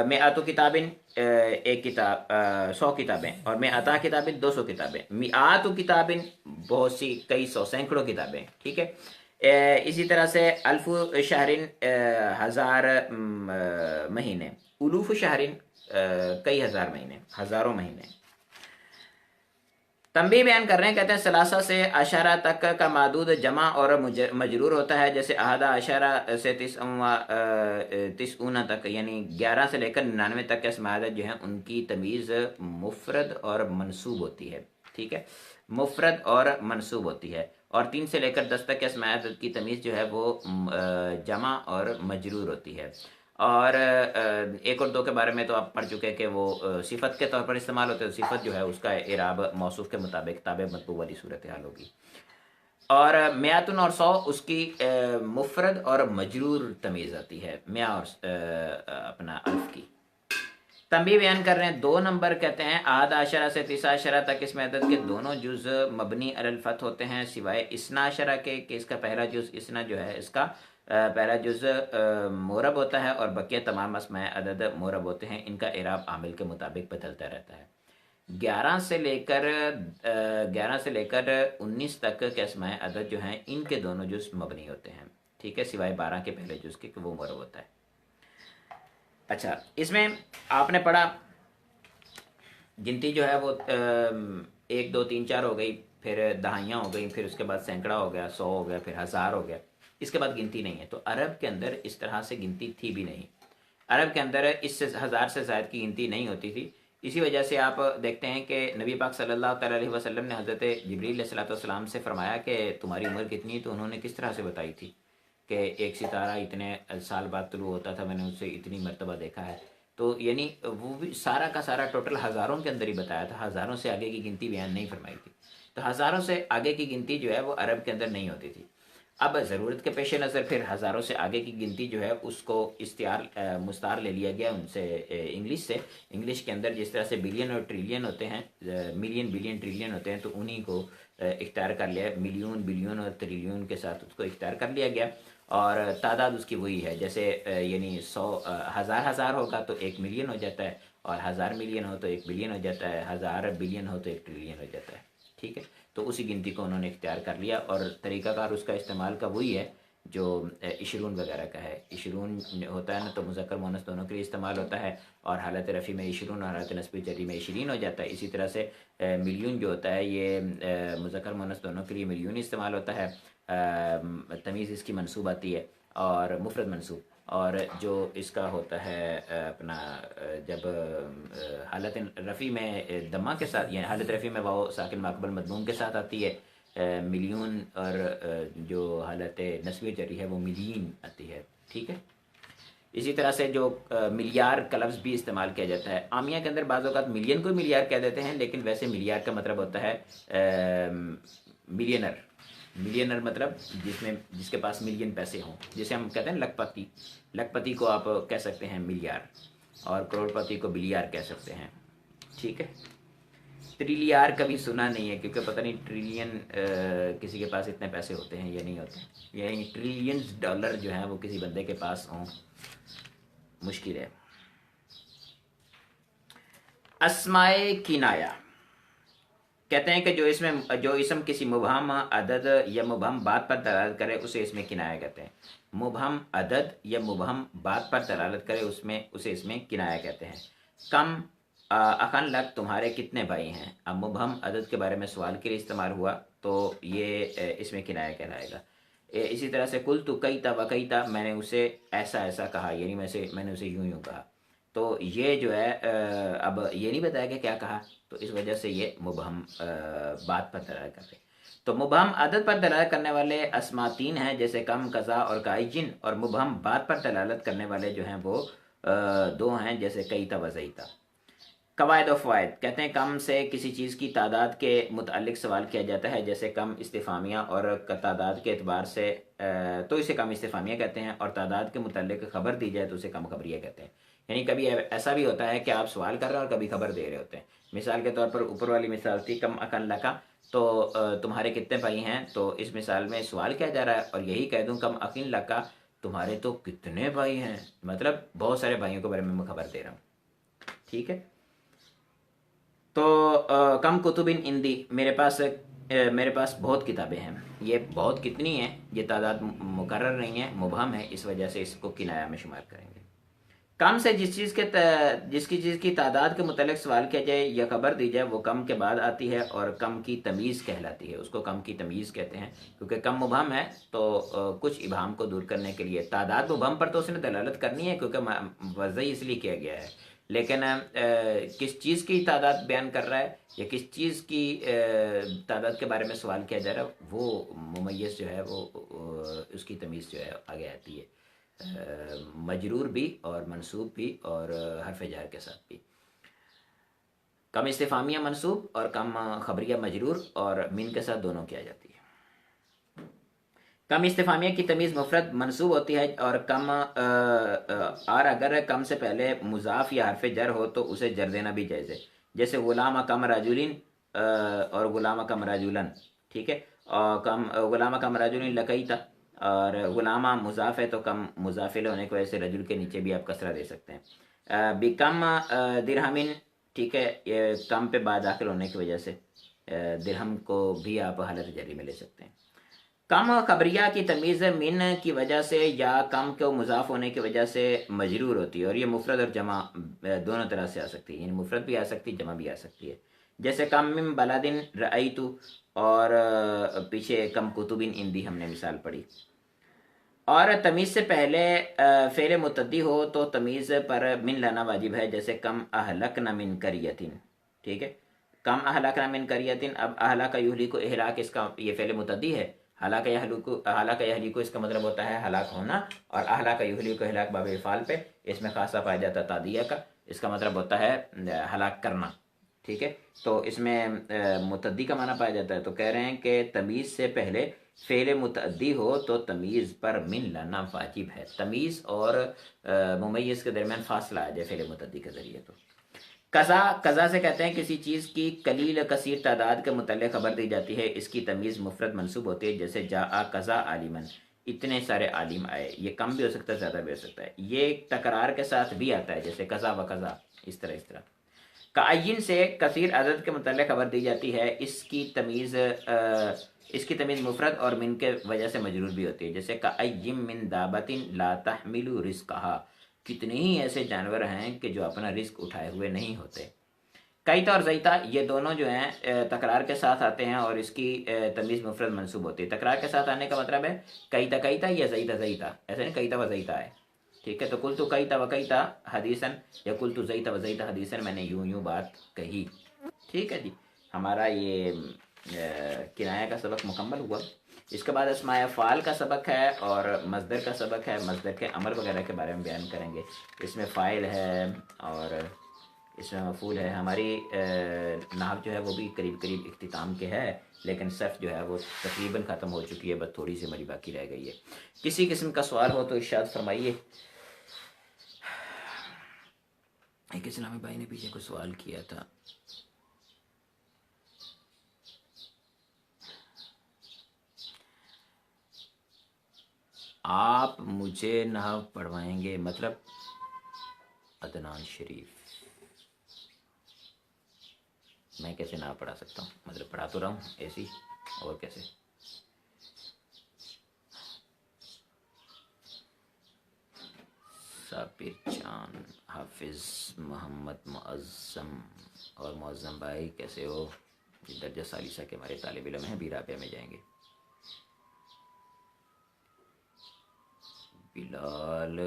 मिअतु किताबिन एक किताब 100 किताबें, और मिअता किताबिन 200 किताबें, मिआतु किताबिन बहुत सी कई सौ सैकड़ों किताबें, ठीक है। इसी तरह से अल्फु शहरिन 1000 महीने, उलूफ शहरिन कई हजार महीने, हजारों महीने। तंबी बयान कर रहे हैं, कहते हैं सलासा से अशारा तक का मादूद जमा और मजरूर होता है, जैसे अहादा अशारा से तिसऊना तक, यानी 11 से लेकर 99 तक के अस्माए जो हैं उनकी तमीज़ मुफरद और मनसूब होती है, ठीक है, मुफरद और मनसूब होती है, और 3 से लेकर 10 तक के अस्माए की तमीज़ जो है वो जमा और मजरूर होती है। और 1 और 2 के बारे में तो आप पढ़ चुके हैं कि वो सिफत के तौर पर इस्तेमाल होते हैं, तो सिफत जो है उसका इराब मौसूफ के मुताबिक ताबे मतबू वाली सूरत हाल होगी। और मियातुन और 100 उसकी मुफरद और मजरूर तमीज़ आती है, मिया और अपना अल्फ की। तंबी बयान कर रहे हैं 2 नंबर, कहते हैं आधा अशरा से तीसा अशरा तक इसमें अदद के दोनों जुज़ मबनी अलल फत होते हैं, सिवाय इसना अशरा के कि इसका पहला जुज़ इसना जो है इसका पहला जुज़ मोरब होता है और बकिया तमाम अस्माए अदद मोरब होते हैं, इनका इराब आमिल के मुताबिक बदलता रहता है। 11 से लेकर 19 तक के अस्माए अदद जो हैं इनके दोनों जुज़ मबनी होते हैं, ठीक है, सिवाय 12 के पहले जुज़ के वो मोरब होता है। अच्छा, इसमें आपने पढ़ा गिनती जो है वो 1 2 3 4 हो गई, फिर दहाइयाँ हो गई, फिर उसके बाद सैकड़ा हो गया, 100 हो गया, फिर 1000 हो गया, इसके बाद गिनती नहीं है। तो अरब के अंदर इस तरह से गिनती थी भी नहीं, अरब के अंदर इससे 1000 से ज़ायद की गिनती नहीं होती थी। इसी वजह से आप देखते हैं कि नबी पाक सल्लल्लाहु अलैहि वसल्लम ने हज़रत जिब्रील अलैहिस्सलाम से फरमाया कि तुम्हारी उम्र कितनी है, तो उन्होंने किस तरह से बताई थी कि एक सितारा इतने साल बाद तुलू होता था, मैंने उससे इतनी मरतबा देखा है। तो यानी वो भी सारा का सारा टोटल हज़ारों के अंदर ही बताया था, हज़ारों से आगे की गिनती बयान नहीं फरमाई थी। तो हज़ारों से आगे की गिनती जो है वो अरब के अंदर नहीं होती थी। अब ज़रूरत के पेश नज़र फिर हज़ारों से आगे की गिनती जो है उसको मुस्तार ले लिया गया उनसे इंग्लिश से। इंग्लिश के अंदर जिस तरह से बिलियन और ट्रिलियन होते हैं, मिलियन बिलियन ट्रिलियन होते हैं, तो उन्हीं को इख्तियार कर लिया, मिलियन बिलियन और ट्रिलियन के साथ उसको इख्तियार कर लिया गया, और तादाद उसकी वही है, जैसे यानी 100 हज़ार होगा तो 1 मिलियन हो जाता है, और 1000 मिलियन हो तो 1 बिलियन हो जाता है, 1000 बिलियन हो तो 1 ट्रिलियन हो जाता है, ठीक है। तो उसी गिनती को उन्होंने इख्तियार कर लिया, और तरीक़ाकार उसका इस्तेमाल का वही है जो इशरून वगैरह का है, इशरून होता है ना तो मुज़क्कर मुअन्नस दोनों के लिए इस्तेमाल होता है, और हालत रफ़ी में इशरून और हालत नस्बी जरी में इशरीन हो जाता है। इसी तरह से मिलियन जो होता है ये मुज़क्कर मुअन्नस दोनों के लिए मिलियन इस्तेमाल होता है। तमीज़ इसकी मनसूब आती है और मुफरद मनसूब, और जो इसका होता है अपना जब हालत रफ़ी में दमा के साथ, यानी हालत रफ़ी में वाओ साकिन माकबल मदमूम के साथ आती है मिलियन, और जो हालत नस्बी जरी है वो मिलियन आती है। ठीक है। इसी तरह से जो मिलियार का लफ्ज़ भी इस्तेमाल किया जाता है आमिया के अंदर, बाज़ औक़ात मिलियन को मिलियार कह देते हैं, लेकिन वैसे मिलियार का मतलब होता है मिलियनर। मिलियनर मतलब जिसके पास मिलियन पैसे हों, जिसे हम कहते हैं लखपति। लखपति को आप कह सकते हैं मिलियार, और करोड़पति को बिलियार कह सकते हैं। ठीक है। ट्रिलियार कभी सुना नहीं है, क्योंकि पता नहीं ट्रिलियन किसी के पास इतने पैसे होते हैं या नहीं होते, यानी ट्रिलियंस डॉलर जो हैं वो किसी बंदे के पास हों, मुश्किल है। अस्माए किनाया कहते हैं कि जो इसम किसी मुबहम अदद या मुबहम बात पर दलालत करे उसे इसमें किनाया कहते हैं। मुबहम अदद या मुबहम बात पर दलालत करे उसे इसमें किनाया कहते हैं। कम अखन लग तुम्हारे कितने भाई हैं, अब मुबहम अदद के बारे में सवाल के लिए इस्तेमाल हुआ तो ये इसमें किनाया कहलाएगा। इसी तरह से कुल तो कई वकईता, मैंने उसे ऐसा ऐसा कहा, यानी मैंने उसे यूं यूं कहा। तो ये जो है अब ये नहीं बताया कि क्या कहा, तो इस वजह से ये मुबहम बात पर दलालत कर रहे। तो मुबहम अदद पर दलालत करने वाले अस्मा तीन हैं, जैसे कम, कज़ा और काइजिन, और मुबहम बात पर दलालत करने वाले जो हैं वो दो हैं, जैसे कईता वज़ईता। कवायद व फ़वायद कहते हैं कम से किसी चीज़ की तादाद के मुतालिक सवाल किया जाता है, जैसे कम इस्तिफ़ामिया, और तादाद के एतबार से तो इसे कम इस्तिफ़ामिया कहते हैं, और तादाद के मुतालिक खबर दी जाए तो उसे कम खबरिया कहते हैं। यानी कभी ऐसा भी होता है कि आप सवाल कर रहे हैं और कभी खबर दे रहे होते हैं। मिसाल के तौर पर ऊपर वाली मिसाल थी कम अकन लका, तो तुम्हारे कितने भाई हैं, तो इस मिसाल में सवाल किया जा रहा है, और यही कह दूँ कम अकिन लका, तुम्हारे तो कितने भाई हैं, मतलब बहुत सारे भाइयों के बारे में मैं खबर दे रहा हूँ। ठीक है। तो कम कुतुबिन इंदी, मेरे पास बहुत किताबें हैं। ये बहुत कितनी हैं, ये तादाद मुकर्रर नहीं है, मुबहम है, इस वजह से इसको किनाया में शुमार करेंगे। कम से जिसकी चीज़ की तादाद के मुतालिक सवाल किया जाए या खबर दी जाए वो कम के बाद आती है, और कम की तमीज़ कहलाती है, उसको कम की तमीज़ कहते हैं, क्योंकि कम मुबहम है तो कुछ इबहम को दूर करने के लिए तादाद मुबहम पर तो उसने दलालत करनी है, क्योंकि वज़ई इसलिए किया गया है, लेकिन किस चीज़ की तादाद बयान कर रहा है या किस चीज़ की तादाद के बारे में सवाल किया जा रहा है, वो मुमय्यज़ जो है वो उसकी तमीज़ जो है आगे आती है, मजरूर भी और मनसूब भी, और हरफ जार के साथ भी। कम इस्तिफामिया मनसूब और कम खबरिया मजरूर, और मिन के साथ दोनों किया जाती है। कम इस्तिफामिया की तमीज़ मुफरद मनसूब होती है, और और अगर कम से पहले मुजाफ या हरफ जर हो तो उसे जर देना भी जायज़ है, जैसे गुलाम कम राजुलिन और गुलाम कम राजुलन। ठीक है। और कम गुलाम कम राजुलिन लकईता, और गुलामा मुजाफ है तो कम मुजाफिल होने की वजह से रजुल के नीचे भी आप कसरा दे सकते हैं। बिकम दिरहमिन, ठीक है, ये कम पे बाद दाखिल होने की वजह से दिरहम को भी आप हालत जरी में ले सकते हैं। कम खबरिया की तमीज़ मिन की वजह से या कम को मुजाफ होने की वजह से मजरूर होती है, और ये मुफरद और जमा दोनों तरह से आ सकती है, यानी मुफरद भी आ सकती है, जमा भी आ सकती है। जैसे कम मिन बलादिन रअयतु, और पीछे कम कुतुबिन इंदी हमने मिसाल पढ़ी। और तमीज़ से पहले फ़ेल मुतद्दी हो तो तमीज़ पर मिन लाना वाजिब है, जैसे कम अहलकना मिन करियतिन। ठीक है। कम अहलकना मिन करियतिन, अब अहलका युहलिकु इहलाक, इसका ये फ़ेल मुतद्दी है। हलाका यहलिकु इसका मतलब होता है हलाक होना, और अहलाका युहलिकु इहलाक बाब इफ़ाल पे, इसमें खासा पाया जाता है तादिया का, इसका मतलब होता है हलाक करना। ठीक है। तो इसमें मुतद्दी का माना पाया जाता है, तो कह रहे हैं कि तमीज़ से पहले फ़ेल मुतअद्दी हो तो तमीज़ पर मिन लाना वाजिब है। तमीज़ और मुमय्यज़ के दरमियान फासला आ जाए फ़ेल मुतअद्दी के ज़रिए। तो कज़ा से कहते हैं किसी चीज़ की कलील कसीर तादाद के मुतल्लिक़ खबर दी जाती है, इसकी तमीज़ मुफरद मंसूब होती है, जैसे जा आ कज़ा आलिमन, इतने सारे आलिम आए। ये कम भी हो सकता है, ज़्यादा भी हो सकता है। ये तकरार के साथ भी आता है, जैसे कज़ा व कज़ा, इस तरह। कायिन से कसीर अदद के मुतल्लिक़ खबर दी जाती है, इसकी तमीज़ इसकी तमीज़ मुफरद और मिन के वजह से मजरूर भी होती है। जैसे कअय्यिम मिन दाबतिन ला तहमिलु रिज़्क़हा, कितने ही ऐसे जानवर हैं कि जो अपना रिस्क उठाए हुए नहीं होते। कईता और जईता ये दोनों जो हैं तकरार के साथ आते हैं और इसकी तमीज़ मुफरद मंसूब होती है। तकरार के साथ आने का मतलब है कईता कईता या जईता जईता, ऐसे नहीं कईता व जईता है। ठीक है, तो कुल तो कईता व कईता हदीसन या कुल तो जईता व जईता हदीसन, मैंने यूं यूं बात कही। ठीक है जी, हमारा ये किनाया का सबक मुकम्मल हुआ। इसके बाद अस्माए फ़ाल का सबक है और मज़दर का सबक है। मज़दर के अमल वगैरह के बारे में बयान करेंगे। इसमें फ़ाइल है और इसमें मफूल है। हमारी नाहव जो है वो भी करीब करीब इख्तिताम के है, लेकिन सर्फ जो है वो तकरीबन ख़त्म हो चुकी है, बस थोड़ी सी हमारी बाकी रह गई है। किसी किस्म का सवाल हो तो इरशाद फरमाइए। एक इस्लामी भाई ने पीछे कुछ सवाल किया था। आप मुझे नाहव पढ़वाएंगे, मतलब अदनान शरीफ, मैं कैसे नाहव पढ़ा सकता हूँ? मतलब पढ़ा तो रहा हूँ ऐसी, और कैसे? साबिर चान, हाफिज़ मोहम्मद मुअज़्ज़म और मुअज़्ज़म भाई कैसे हो? दर्जा सालिसा के हमारे तालिब इल्म हैं, भी राबिया में जाएंगे। बिलाल,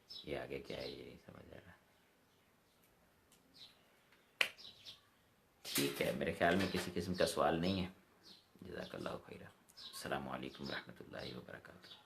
ये आगे क्या है ये नहीं समझ आ रहा। ठीक है, मेरे ख्याल में किसी किस्म का सवाल नहीं है। जज़ाकल्लाहु खैरा। अस्सलामु अलैकुम रहमतुल्लाहि व बरकातुहू।